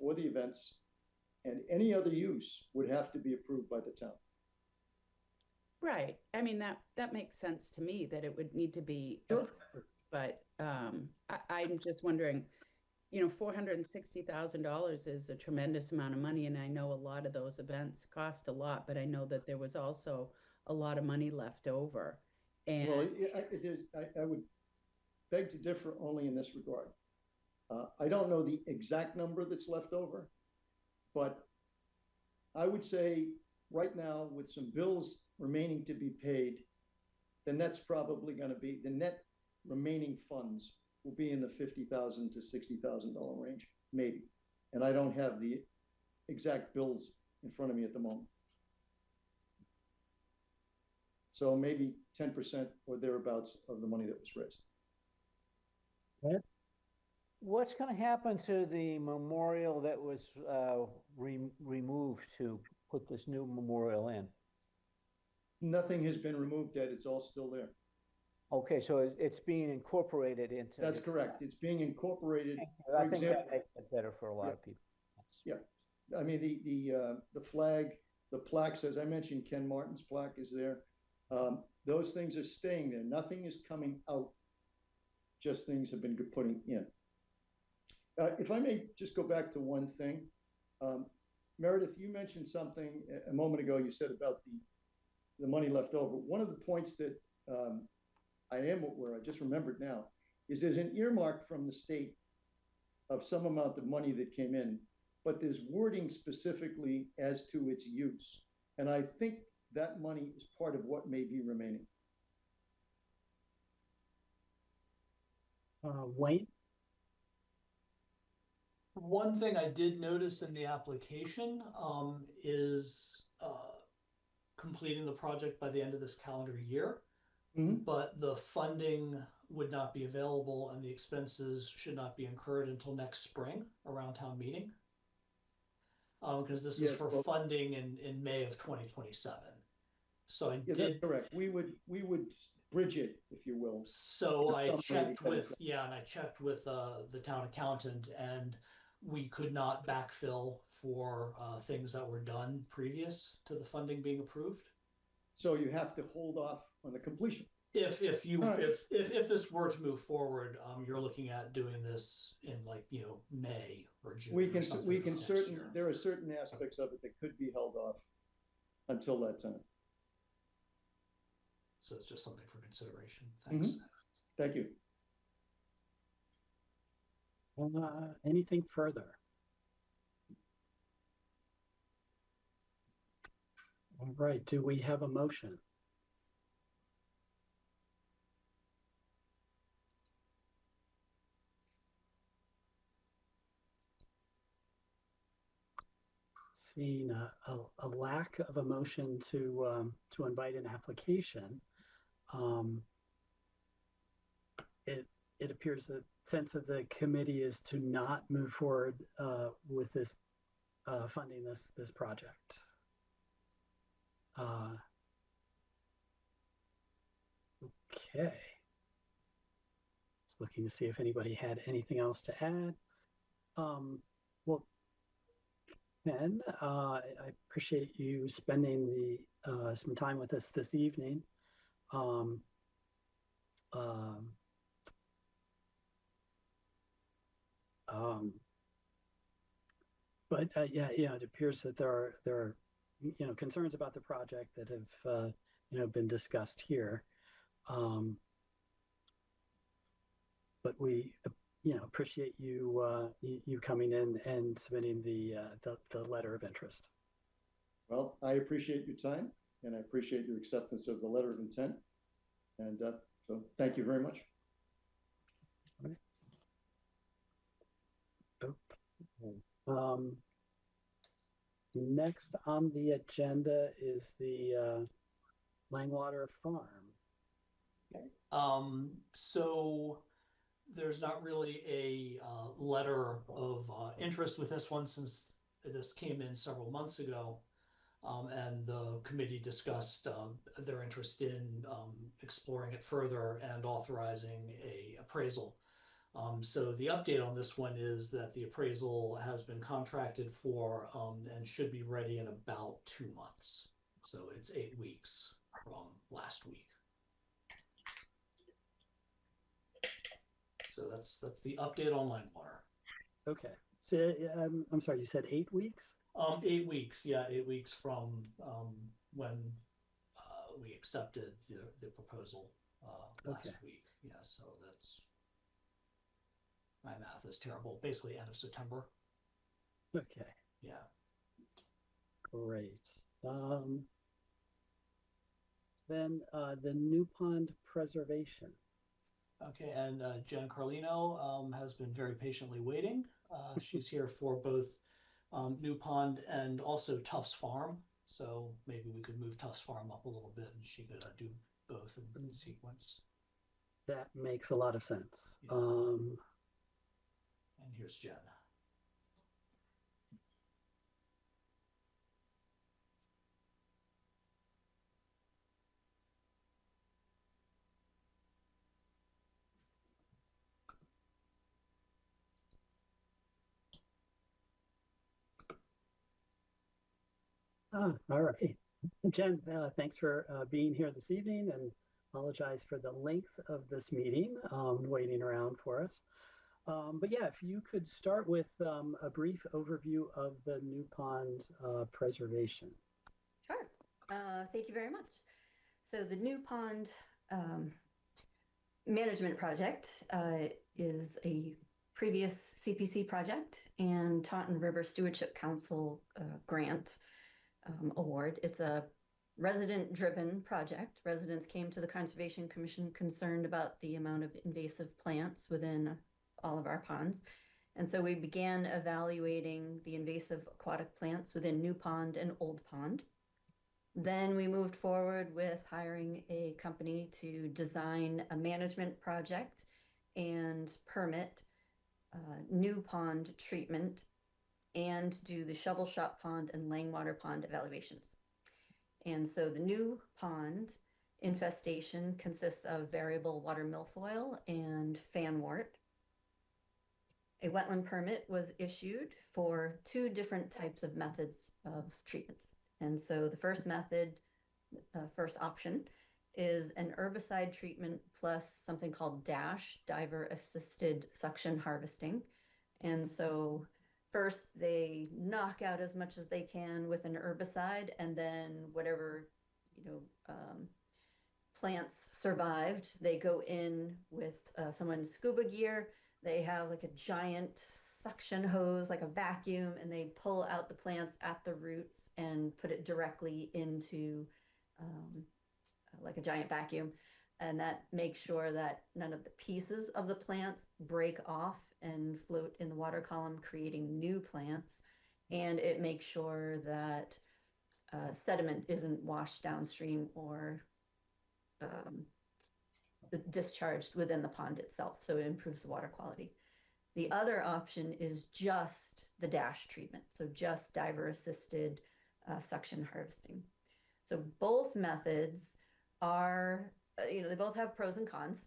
for the events, and any other use would have to be approved by the town. Right. I mean, that makes sense to me that it would need to be, sure. But I'm just wondering, $460,000 is a tremendous amount of money. And I know a lot of those events cost a lot, but I know that there was also a lot of money left over. And well, I would beg to differ only in this regard. I don't know the exact number that's left over, but I would say right now with some bills remaining to be paid, then that's probably going to be the net remaining funds will be in the $50,000 to $60,000 range, maybe. And I don't have the exact bills in front of me at the moment. So maybe 10% or thereabouts of the money that was raised. What's going to happen to the memorial that was removed to put this new memorial in? Nothing has been removed yet. It's all still there. Okay, so it's being incorporated into. That's correct. It's being incorporated. I For think example, that makes it better for a lot Yeah. of people. yeah, I mean, the flag, the plaques, as I mentioned, Ken Martin's plaque is there. Those things are staying there. Nothing is coming out. Just things have been putting in. If I may just go back to one thing. Meredith, you mentioned something a moment ago. You said about the money left over. One of the points that where I just remembered now is there's an earmark from the state of some amount of money that came in, but there's wording specifically as to its use. And I think that money is part of what may be remaining. Wayne? One thing I did notice in the application is completing the project by the end of this calendar year. But the funding would not be available and the expenses should not be incurred until next spring around town meeting. Because this is for funding in May of 2027. So I did. That's correct. We would bridge it, if you will. So I checked with, and I checked with the town accountant, and we could not backfill for things that were done previous to the funding being approved. So you have to hold off on the completion. If this were to move forward, you're looking at doing this in May or June. We can there are certain aspects of it that could be held off until that time. So it's just something for consideration. Thanks. Thank you. Anything further? All right, do we have a motion? Seeing a lack of a motion to invite an application, it appears the sense of the committee is to not move forward with this funding this project. Okay. Just looking to see if anybody had anything else to add. Well, Ken, I appreciate you spending some time with us this evening. But it appears that there are concerns about the project that have been discussed here. But we appreciate you coming in and submitting the letter of interest. Well, I appreciate your time and I appreciate your acceptance of the letter of intent. And so thank you very much. Okay. Next on the agenda is the Langwater Farm. Okay. So there's not really a letter of interest with this one since this came in several months ago. And the committee discussed their interest in exploring it further and authorizing a appraisal. So the update on this one is that the appraisal has been contracted for and should be ready in about 2 months. So it's 8 weeks from last week. So that's the update on Langwater. Okay. So I'm sorry, you said 8 weeks? 8 weeks, yeah, 8 weeks from when we accepted the proposal last week. Yeah, so that's, my math is terrible. Basically end of September. Okay. Yeah. Great. Then the New Pond preservation. Okay, and Jen Carlino has been very patiently waiting. She's here for both New Pond and also Tufts Farm. So maybe we could move Tufts Farm up a little bit and she could do both in sequence. That makes a lot of sense. Yeah. And here's Jen. All right. Jen, thanks for being here this evening, and apologize for the length of this meeting, waiting around for us. But yeah, if you could start with a brief overview of the New Pond preservation. Sure. Thank you very much. So the New Pond management project is a previous CPC project and Taunton River Stewardship Council grant award. It's a resident-driven project. Residents came to the Conservation Commission concerned about the amount of invasive plants within all of our ponds. And so we began evaluating the invasive aquatic plants within New Pond and Old Pond. Then we moved forward with hiring a company to design a management project and permit New Pond treatment and do the Shovel Shop Pond and Langwater Pond evaluations. And so the New Pond infestation consists of variable water milfoil and fanwort. A wetland permit was issued for 2 different types of methods of treatments. And so the first method, first option, is an herbicide treatment plus something called DASH, diver assisted suction harvesting. And so first they knock out as much as they can with an herbicide, and then whatever, plants survived, they go in with someone's scuba gear. They have like a giant suction hose, like a vacuum, and they pull out the plants at the roots and put it directly into like a giant vacuum. And that makes sure that none of the pieces of the plants break off and float in the water column, creating new plants. And it makes sure that sediment isn't washed downstream or discharged within the pond itself. So it improves the water quality. The other option is just the DASH treatment. So just diver assisted suction harvesting. So both methods are, they both have pros and cons,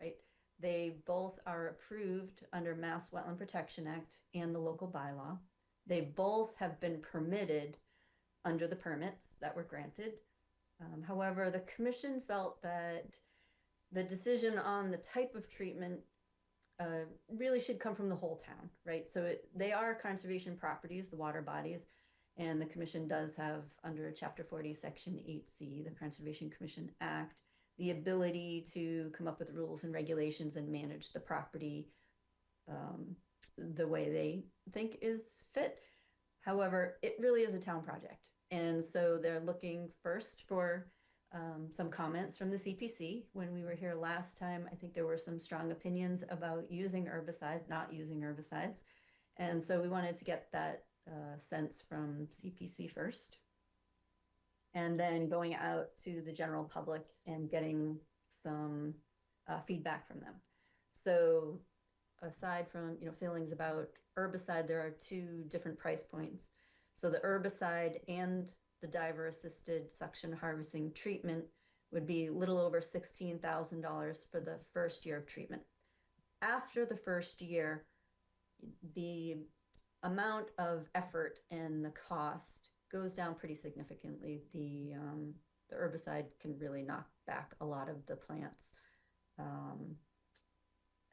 right? They both are approved under Mass Wetland Protection Act and the local bylaw. They both have been permitted under the permits that were granted. However, the commission felt that the decision on the type of treatment really should come from the whole town, right? So they are conservation properties, the water bodies, and the commission does have, under Chapter 40, Section 8C, the Conservation Commission Act, the ability to come up with rules and regulations and manage the property the way they think is fit. However, it really is a town project. And so they're looking first for some comments from the CPC. When we were here last time, I think there were some strong opinions about using herbicides, not using herbicides. And so we wanted to get that sense from CPC first. And then going out to the general public and getting some feedback from them. So aside from, feelings about herbicide, there are 2 different price points. So the herbicide and the diver assisted suction harvesting treatment would be a little over $16,000 for the first year of treatment. After the first year, the amount of effort and the cost goes down pretty significantly. The herbicide can really knock back a lot of the plants.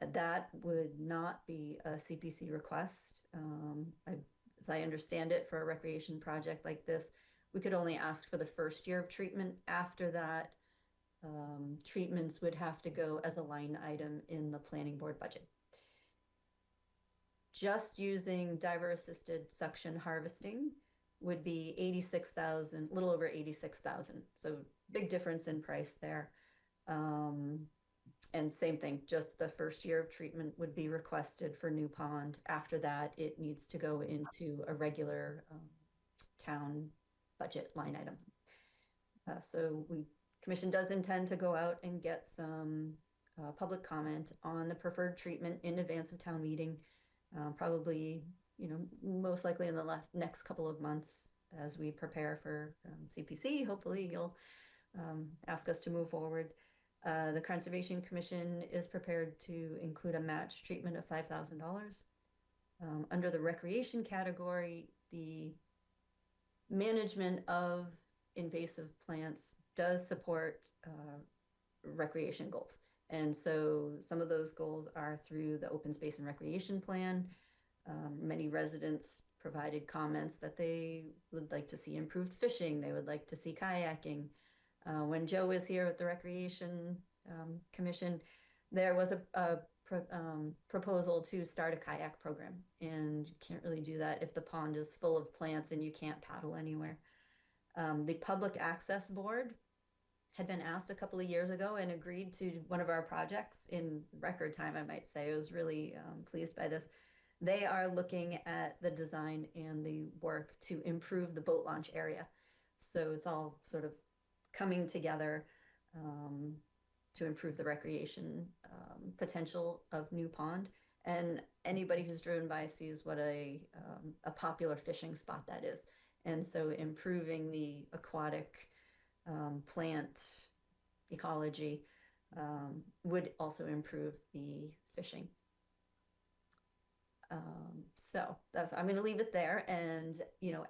That would not be a CPC request. As I understand it, for a recreation project like this, we could only ask for the first year of treatment. After that, treatments would have to go as a line item in the planning board budget. Just using diver assisted suction harvesting would be $86,000, a little over $86,000. So big difference in price there. And same thing, just the first year of treatment would be requested for New Pond. After that, it needs to go into a regular town budget line item. So commission does intend to go out and get some public comment on the preferred treatment in advance of town meeting, probably, most likely in the next couple of months as we prepare for CPC. Hopefully you'll ask us to move forward. The Conservation Commission is prepared to include a match treatment of $5,000. Under the recreation category, the management of invasive plants does support recreation goals. And so some of those goals are through the open space and recreation plan. Many residents provided comments that they would like to see improved fishing. They would like to see kayaking. When Joe was here at the Recreation Commission, there was a proposal to start a kayak program, and you can't really do that if the pond is full of plants and you can't paddle anywhere. The Public Access Board had been asked a couple of years ago and agreed to one of our projects in record time, I might say. I was really pleased by this. They are looking at the design and the work to improve the boat launch area. So it's all sort of coming together to improve the recreation potential of New Pond. And anybody who's driven by sees what a popular fishing spot that is. And so improving the aquatic plant ecology would also improve the fishing. So I'm going to leave it there and,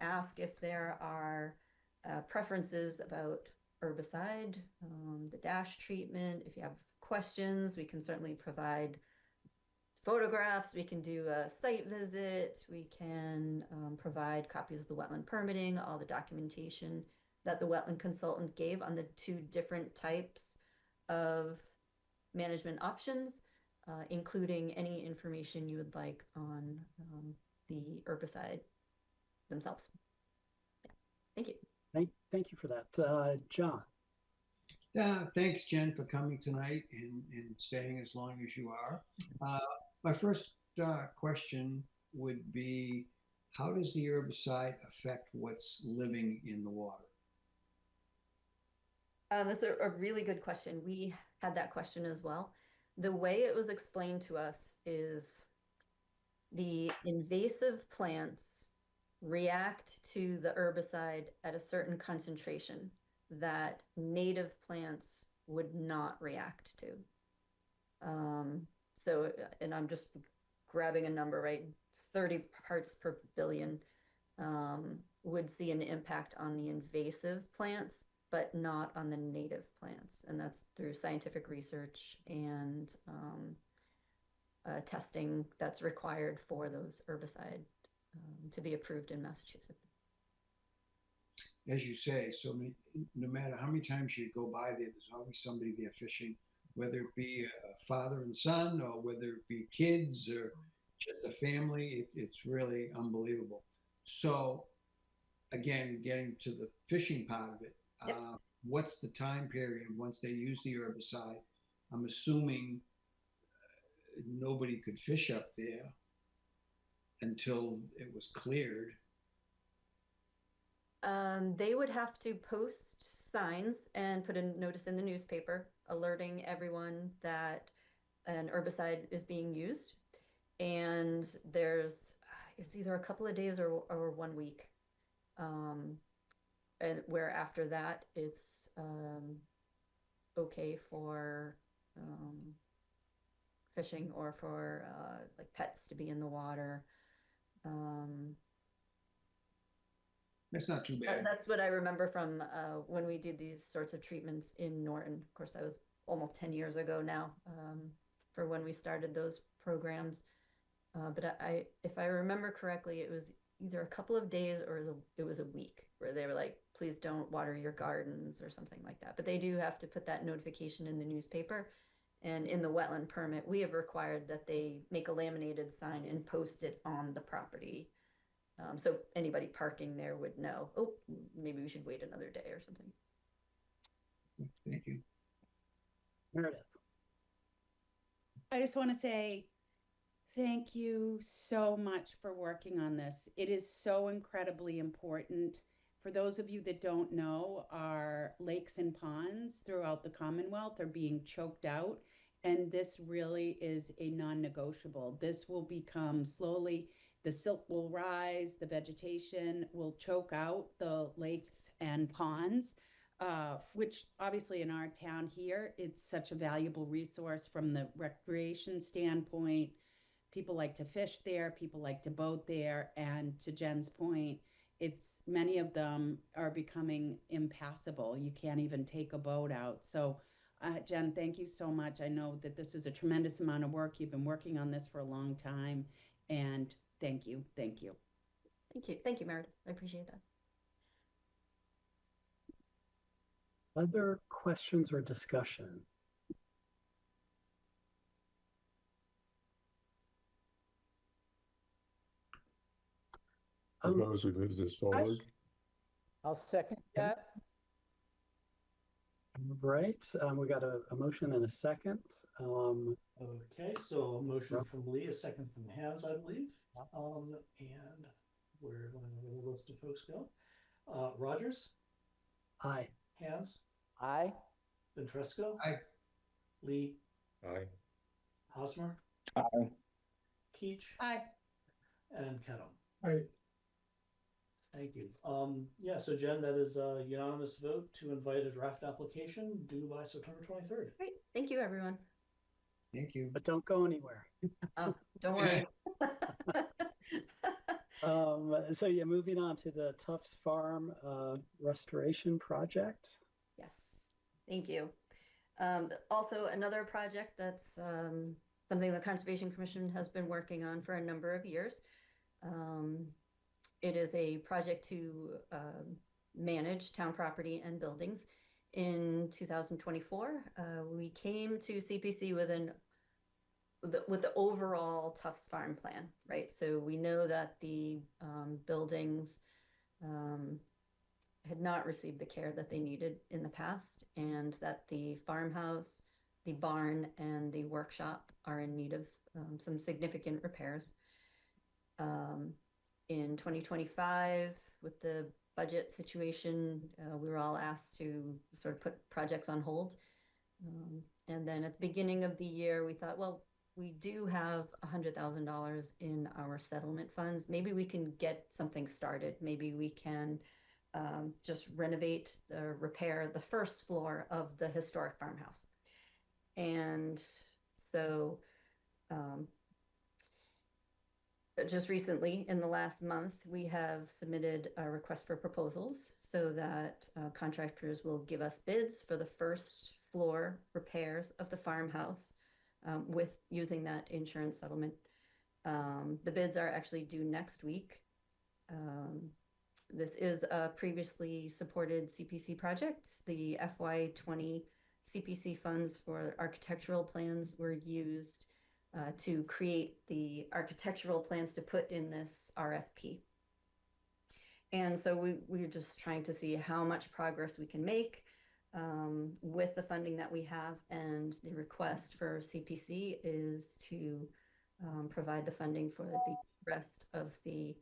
ask if there are preferences about herbicide, the dash treatment. If you have questions, we can certainly provide photographs. We can do a site visit. We can provide copies of the wetland permitting, all the documentation that the wetland consultant gave on the 2 different types of management options, including any information you would like on the herbicide themselves. Yeah. Thank you. Thank you for that. John. Thanks, Jen, for coming tonight and staying as long as you are. My first question would be, how does the herbicide affect what's living in the water? That's a really good question. We had that question as well. The way it was explained to us is the invasive plants react to the herbicide at a certain concentration that native plants would not react to. And I'm just grabbing a number, right? 30 parts per billion would see an impact on the invasive plants, but not on the native plants. And that's through scientific research and testing that's required for those herbicide to be approved in Massachusetts. As you say, so no matter how many times you go by there, there's always somebody there fishing, whether it be a father and son, or whether it be kids or just a family. It's really unbelievable. So again, getting to the fishing part of it, Yep. What's the time period once they use the herbicide? I'm assuming nobody could fish up there until it was cleared. They would have to post signs and put a notice in the newspaper alerting everyone that an herbicide is being used. And it's either a couple of days or 1 week. And where after that, it's okay for fishing or for like pets to be in the water. That's not too bad. That's what I remember from when we did these sorts of treatments in Norton. Of course, that was almost 10 years ago now, for when we started those programs. But if I remember correctly, it was either a couple of days or it was a week where they were like, please don't water your gardens or something like that. But they do have to put that notification in the newspaper. And in the wetland permit, we have required that they make a laminated sign and post it on the property. So anybody parking there would know, oh, maybe we should wait another day or something. Thank you. Meredith. I just want to say thank you so much for working on this. It is so incredibly important. For those of you that don't know, our lakes and ponds throughout the Commonwealth are being choked out, and this really is a non-negotiable. This will become slowly, the silt will rise, the vegetation will choke out the lakes and ponds, which obviously in our town here, it's such a valuable resource from the recreation standpoint. People like to fish there, people like to boat there, and to Jen's point, it's many of them are becoming impassable. You can't even take a boat out. So Jen, thank you so much. I know that this is a tremendous amount of work. You've been working on this for a long time, and thank you. Thank you. Thank you, Meredith. I appreciate that. Other questions or discussion? Propose we move this forward. I'll second that. Right, we got a motion and a second. Okay, so a motion from Lee, a second from Hans, I believe. And where the list of folks go? Rogers? Aye. Hans? Aye. Ventresco? Aye. Lee? Aye. Hosmer? Aye. Keach? Aye. And Kedem. Aye. Thank you. Yeah, so Jen, that is a unanimous vote to invite a draft application due by September 23rd. Great. Thank you, everyone. Thank you. But don't go anywhere. Oh, don't worry. So yeah, moving on to the Tufts Farm restoration project. Yes, thank you. Also, another project that's something the Conservation Commission has been working on for a number of years. It is a project to manage town property and buildings. In 2024, we came to CPC with the overall Tufts Farm plan, right? So we know that the buildings had not received the care that they needed in the past, and that the farmhouse, the barn, and the workshop are in need of some significant repairs. In 2025, with the budget situation, we were all asked to sort of put projects on hold. And then at the beginning of the year, we thought, well, we do have $100,000 in our settlement funds. Maybe we can get something started. Maybe we can just renovate or repair the first floor of the historic farmhouse. And so just recently, in the last month, we have submitted a request for proposals so that contractors will give us bids for the first floor repairs of the farmhouse with using that insurance settlement. The bids are actually due next week. This is a previously supported CPC project. The FY20 CPC funds for architectural plans were used to create the architectural plans to put in this RFP. And so we're just trying to see how much progress we can make with the funding that we have. And the request for CPC is to provide the funding for the rest of the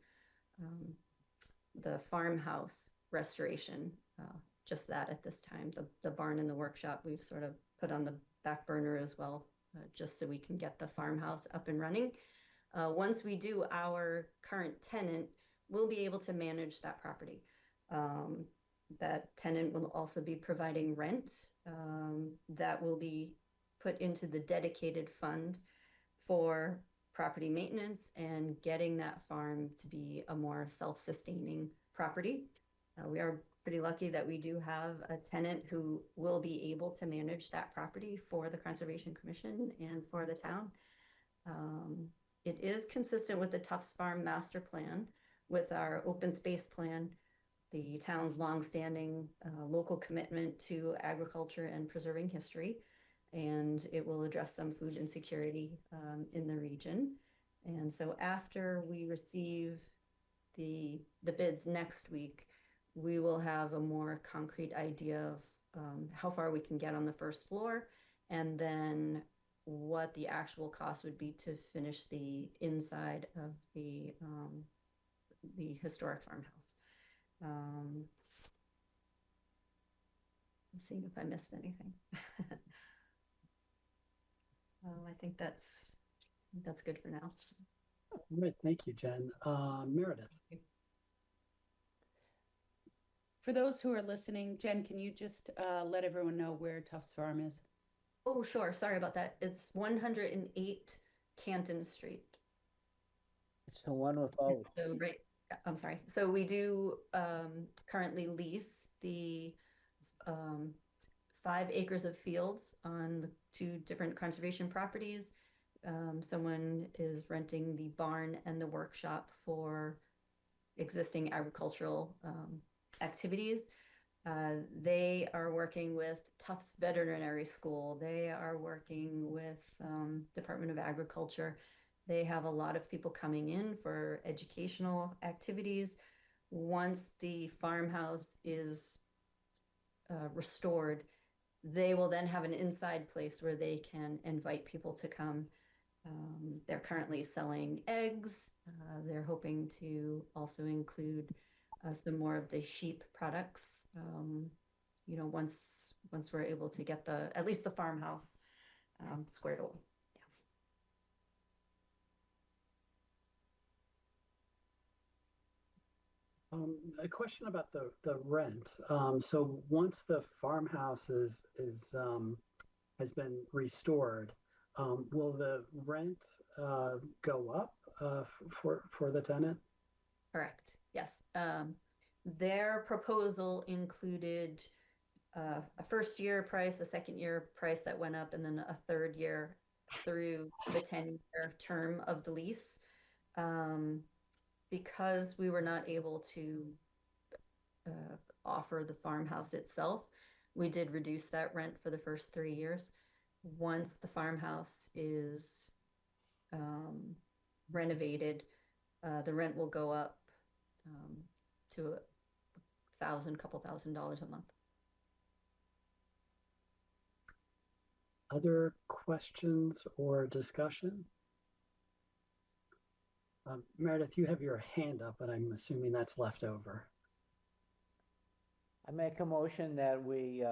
farmhouse restoration. Just that at this time. The barn and the workshop we've sort of put on the back burner as well, just so we can get the farmhouse up and running. Once we do, our current tenant will be able to manage that property. That tenant will also be providing rent that will be put into the dedicated fund for property maintenance and getting that farm to be a more self-sustaining property. We are pretty lucky that we do have a tenant who will be able to manage that property for the Conservation Commission and for the town. It is consistent with the Tufts Farm master plan, with our open space plan, the town's longstanding local commitment to agriculture and preserving history, and it will address some food insecurity in the region. And so after we receive the bids next week, we will have a more concrete idea of how far we can get on the first floor, and then what the actual cost would be to finish the inside of the historic farmhouse. I'm seeing if I missed anything. I think that's good for now. All right, thank you, Jen. Meredith. For those who are listening, Jen, can you just let everyone know where Tufts Farm is? Oh, sure. Sorry about that. It's 108 Canton Street. It's the one with all So I'm sorry. So we do currently lease the 5 acres of fields on the 2 different conservation properties. Someone is renting the barn and the workshop for existing agricultural activities. They are working with Tufts Veterinary School. They are working with Department of Agriculture. They have a lot of people coming in for educational activities. Once the farmhouse is restored, they will then have an inside place where they can invite people to come. They're currently selling eggs. They're hoping to also include some more of the sheep products. You know, once we're able to get at least the farmhouse squared away. A question about the rent. So once the farmhouse has been restored, will the rent go up for the tenant? Correct. Yes. Their proposal included a first-year price, a second-year price that went up, and then a third year through the 10-year term of the lease. Because we were not able to offer the farmhouse itself, we did reduce that rent for the first 3 years. Once the farmhouse is renovated, the rent will go up to couple $1,000 a month. Other questions or discussion? Meredith, you have your hand up, but I'm assuming that's left over. I make a motion that we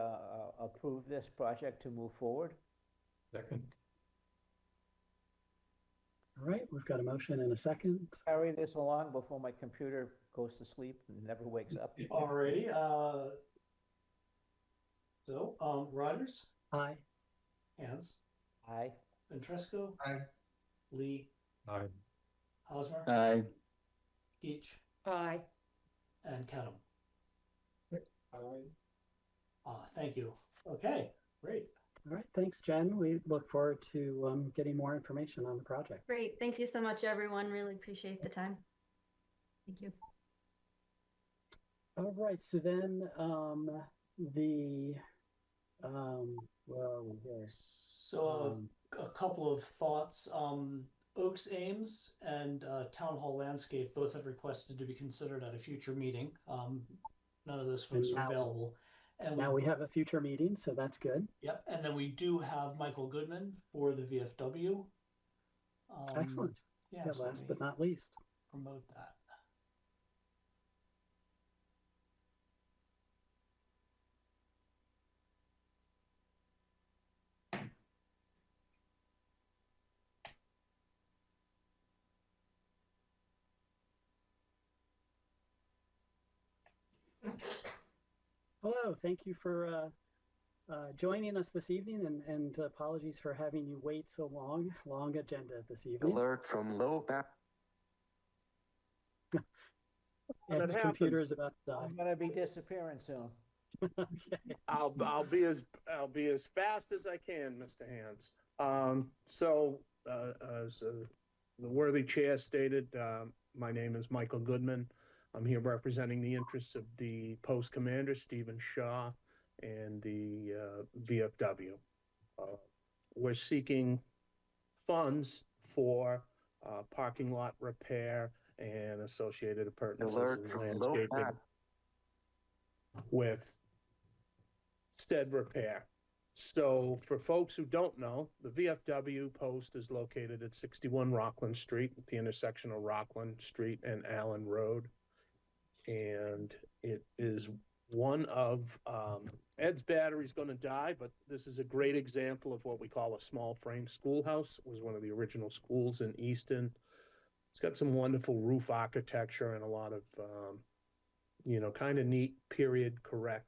approve this project to move forward. Second. All right, we've got a motion and a second. Carry this along before my computer goes to sleep and never wakes up. Alrighty, Rogers? Aye. Hands? Aye. Ventresco? Aye. Lee? Aye. Hosmer? Aye. Geach? Aye. And Kedem? Aye. Thank you. Okay, great. All right, thanks, Jen. We look forward to getting more information on the project. Great. Thank you so much, everyone. Really appreciate the time. Thank you. All right, so then So a couple of thoughts. Oaks Ames and Town Hall Landscape both have requested to be considered at a future meeting. None of those folks are available. And now we have a future meeting, so that's good. Yep, and then we do have Michael Goodman for the VFW. Excellent. Yeah, Yeah, so last but not least. promote that. Hello, thank you for joining us this evening, and apologies for having you wait so long. Long agenda this evening. Alert from low back. Ed's computer is about to die. I'm going to be disappearing soon. Okay. I'll be as fast as I can, Mr. Hands. As the worthy chair stated, my name is Michael Goodman. I'm here representing the interests of the post commander, Stephen Shaw, and the VFW. We're seeking funds for parking lot repair and associated appurtenances Alert and from low landscaping back. with stead repair. So for folks who don't know, the VFW post is located at 61 Rockland Street, at the intersection of Rockland Street and Allen Road. And it is one of Ed's battery's going to die, but this is a great example of what we call a small frame schoolhouse. It was one of the original schools in Easton. It's got some wonderful roof architecture and a lot of kind of neat period correct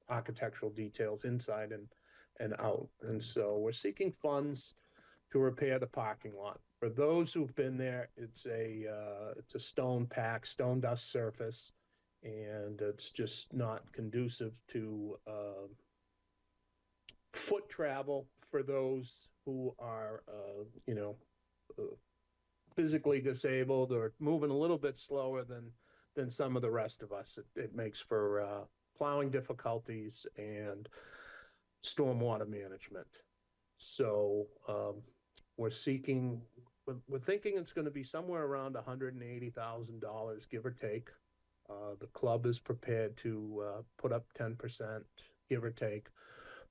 architectural details inside and out. And so we're seeking funds to repair the parking lot. For those who've been there, it's a stone packed, stone dust surface, and it's just not conducive to foot travel for those who are, physically disabled or moving a little bit slower than some of the rest of us. It makes for plowing difficulties and stormwater management. So we're thinking it's going to be somewhere around $180,000, give or take. The club is prepared to put up 10%, give or take,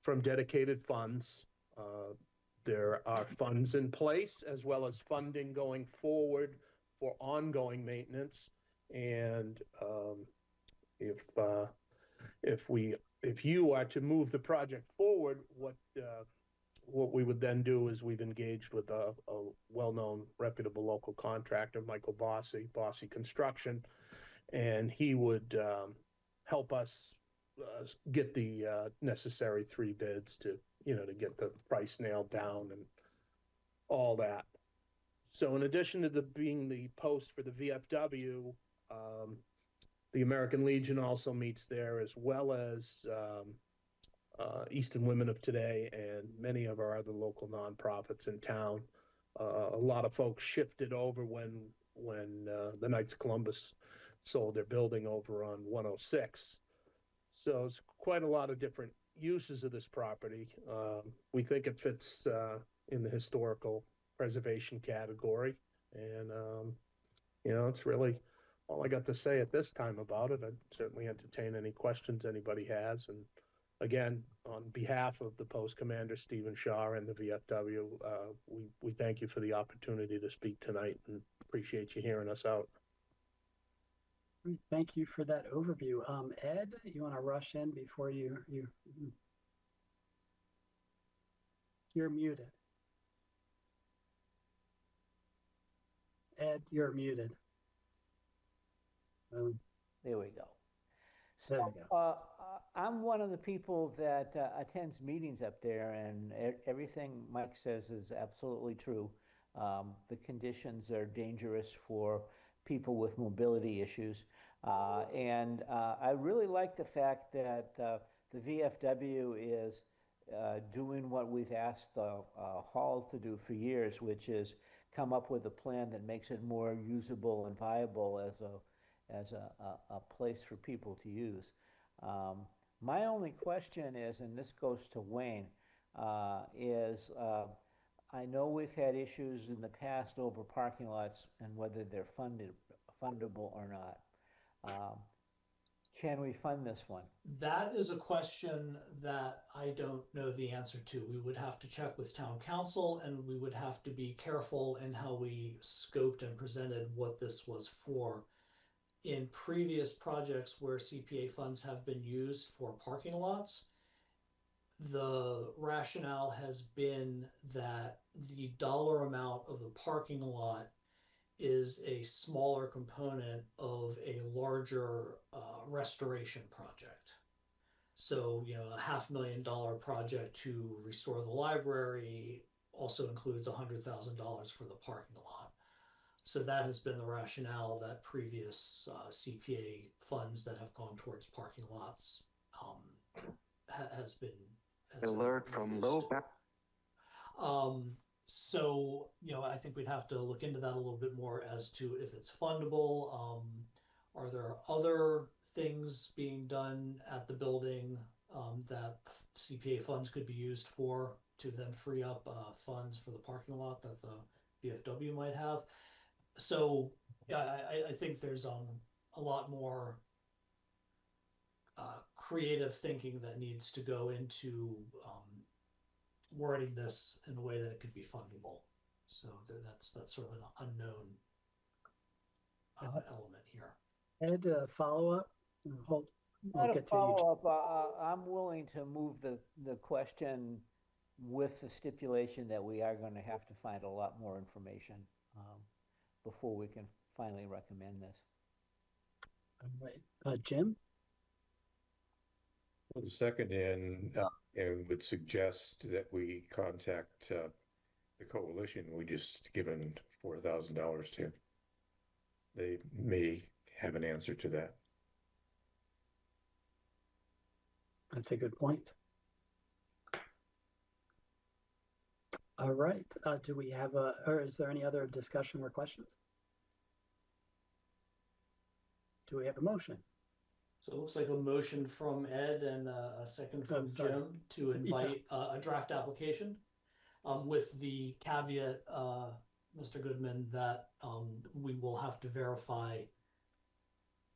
from dedicated funds. There are funds in place as well as funding going forward for ongoing maintenance. And if you are to move the project forward, what we would then do is we've engaged with a well-known, reputable local contractor, Michael Bossy Construction, and he would help us get the necessary 3 bids to get the price nailed down and all that. So in addition to being the post for the VFW, the American Legion also meets there, as well as Easton Women of Today and many of our other local nonprofits in town. A lot of folks shifted over when the Knights of Columbus sold their building over on 106. So it's quite a lot of different uses of this property. We think it fits in the historical preservation category. And, it's really all I got to say at this time about it. I'd certainly entertain any questions anybody has. And again, on behalf of the Post Commander, Stephen Shaw, and the VFW, we thank you for the opportunity to speak tonight and appreciate you hearing us out. Thank you for that overview. Ed, you want to rush in before you're muted. Ed, you're muted. There we go. There we So I'm one of the people that attends meetings up there, and everything Mike says is absolutely true. The conditions are dangerous for people with mobility issues. And I really like the fact that the VFW is doing what we've asked the halls to do for years, which is come up with a plan that makes it more usable and viable as a place for people to use. My only question is, and this goes to Wayne, is I know we've had issues in the past over parking lots and whether they're fundable or not. Can we fund this one? That is a question that I don't know the answer to. We would have to check with town council, and we would have to be careful in how we scoped and presented what this was for. In previous projects where CPA funds have been used for parking lots, the rationale has been that the dollar amount of the parking lot is a smaller component of a larger restoration project. So, a $500,000 project to restore the library also includes $100,000 for the parking lot. So that has been the rationale that previous CPA funds that have gone towards parking lots has been. Alert from low. So, I think we'd have to look into that a little bit more as to if it's fundable. Are there other things being done at the building that CPA funds could be used for to then free up funds for the parking lot that the VFW might have? So I think there's a lot more creative thinking that needs to go into wording this in a way that it could be fundable. So that's sort of an unknown element here. Ed, follow up. Not a follow-up. I'm willing to move the question with the stipulation that we are going to have to find a lot more information before we can finally recommend this. All right. Jim? Well, second, and would suggest that we contact the coalition we just given $4,000 to. They may have an answer to that. That's a good point. All right, do we have or is there any other discussion or questions? Do we have a motion? So it looks like a motion from Ed and a second from sorry. Jim to invite a draft application, with the caveat, Mr. Goodman, that we will have to verify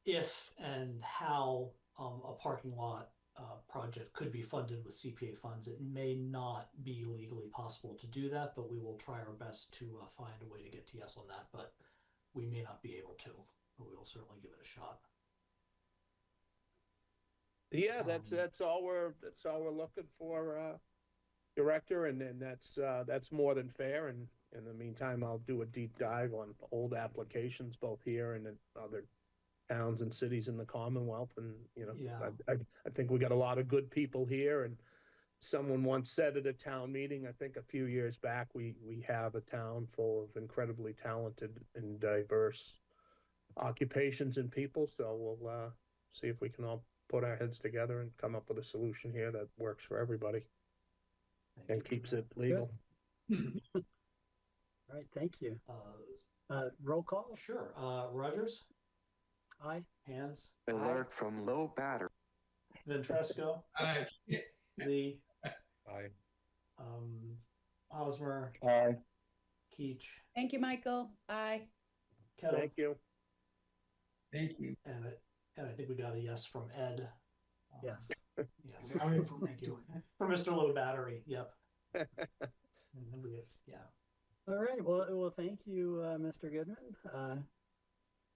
if and how a parking lot project could be funded with CPA funds. It may not be legally possible to do that, but we will try our best to find a way to get to yes on that. But we may not be able to, but we will certainly give it a shot. Yeah, that's all we're looking for, Director, and then that's more than fair. And in the meantime, I'll do a deep dive on old applications both here and in other towns and cities in the Commonwealth. And I think we got a lot of good people here. And someone once said at a town meeting, I think a few years back, we have a town full of incredibly talented and diverse occupations and people. So we'll see if we can all put our heads together and come up with a solution here that works for everybody and keeps it legal. All right, thank you. Roll call? Sure. Rogers? Aye. Hands? Alert from low battery. Ventresco? Aye. Lee? Aye. Hosmer? Aye. Keach? Thank you, Michael. Aye. Kettle? Thank you. Thank you. And I think we got a yes from Ed. Yes. Yes. Aye from Thank me you. too. For Mr. Low Battery, yep. And then we have, yeah. All right, well, thank you, Mr. Goodman.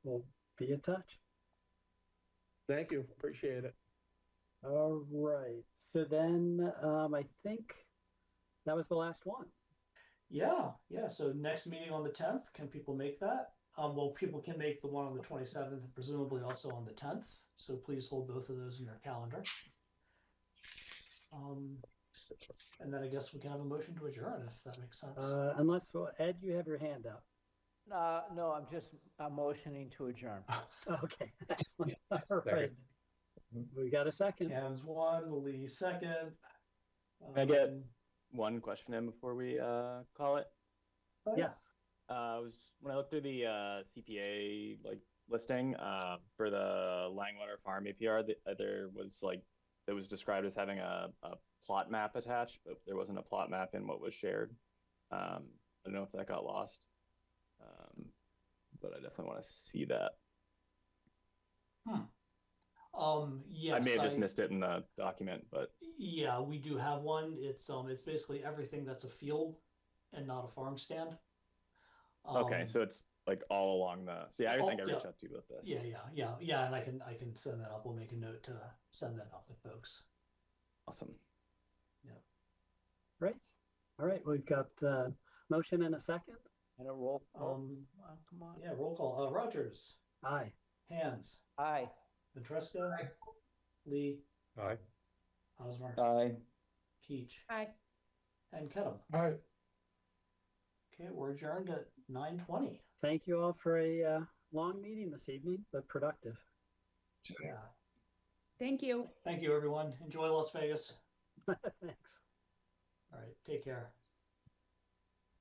We'll be in touch. Thank you. Appreciate it. All right, so then I think that was the last one. Yeah. So next meeting on the 10th, can people make that? Well, people can make the one on the 27th and presumably also on the 10th. So please hold both of those in your calendar. And then I guess we can have a motion to adjourn if that makes sense. Unless, Ed, you have your hand up. No, I'm motioning to adjourn. Okay, excellent. All right. We got a second. Hands one, Lee second. Can I get one question in before we call it? Yes. When I looked through the CPA listing for the Langwater Farm APR, there was it was described as having a plot map attached, but there wasn't a plot map in what was shared. I don't know if that got lost, but I definitely want to see that. Yes, I may have just missed it in the document, but yeah, we do have one. It's basically everything that's a field and not a farm stand. Okay, so it's all along the. So yeah, I think I reached out to you about this. Yeah, and I can send that up. We'll make a note to send that up to folks. Awesome. Yeah. Great. All right, we've got motion and a second. And a roll call. Come on. Yeah, roll call. Rogers. Aye. Hands. Aye. Ventresco. Aye. Lee. Aye. Hosmer. Aye. Keach. Aye. And Kedem. Aye. Okay, we're adjourned at 9:20. Thank you all for a long meeting this evening, but productive. Yeah. Thank you. Thank you, everyone. Enjoy Las Vegas. Thanks. All right. Take care.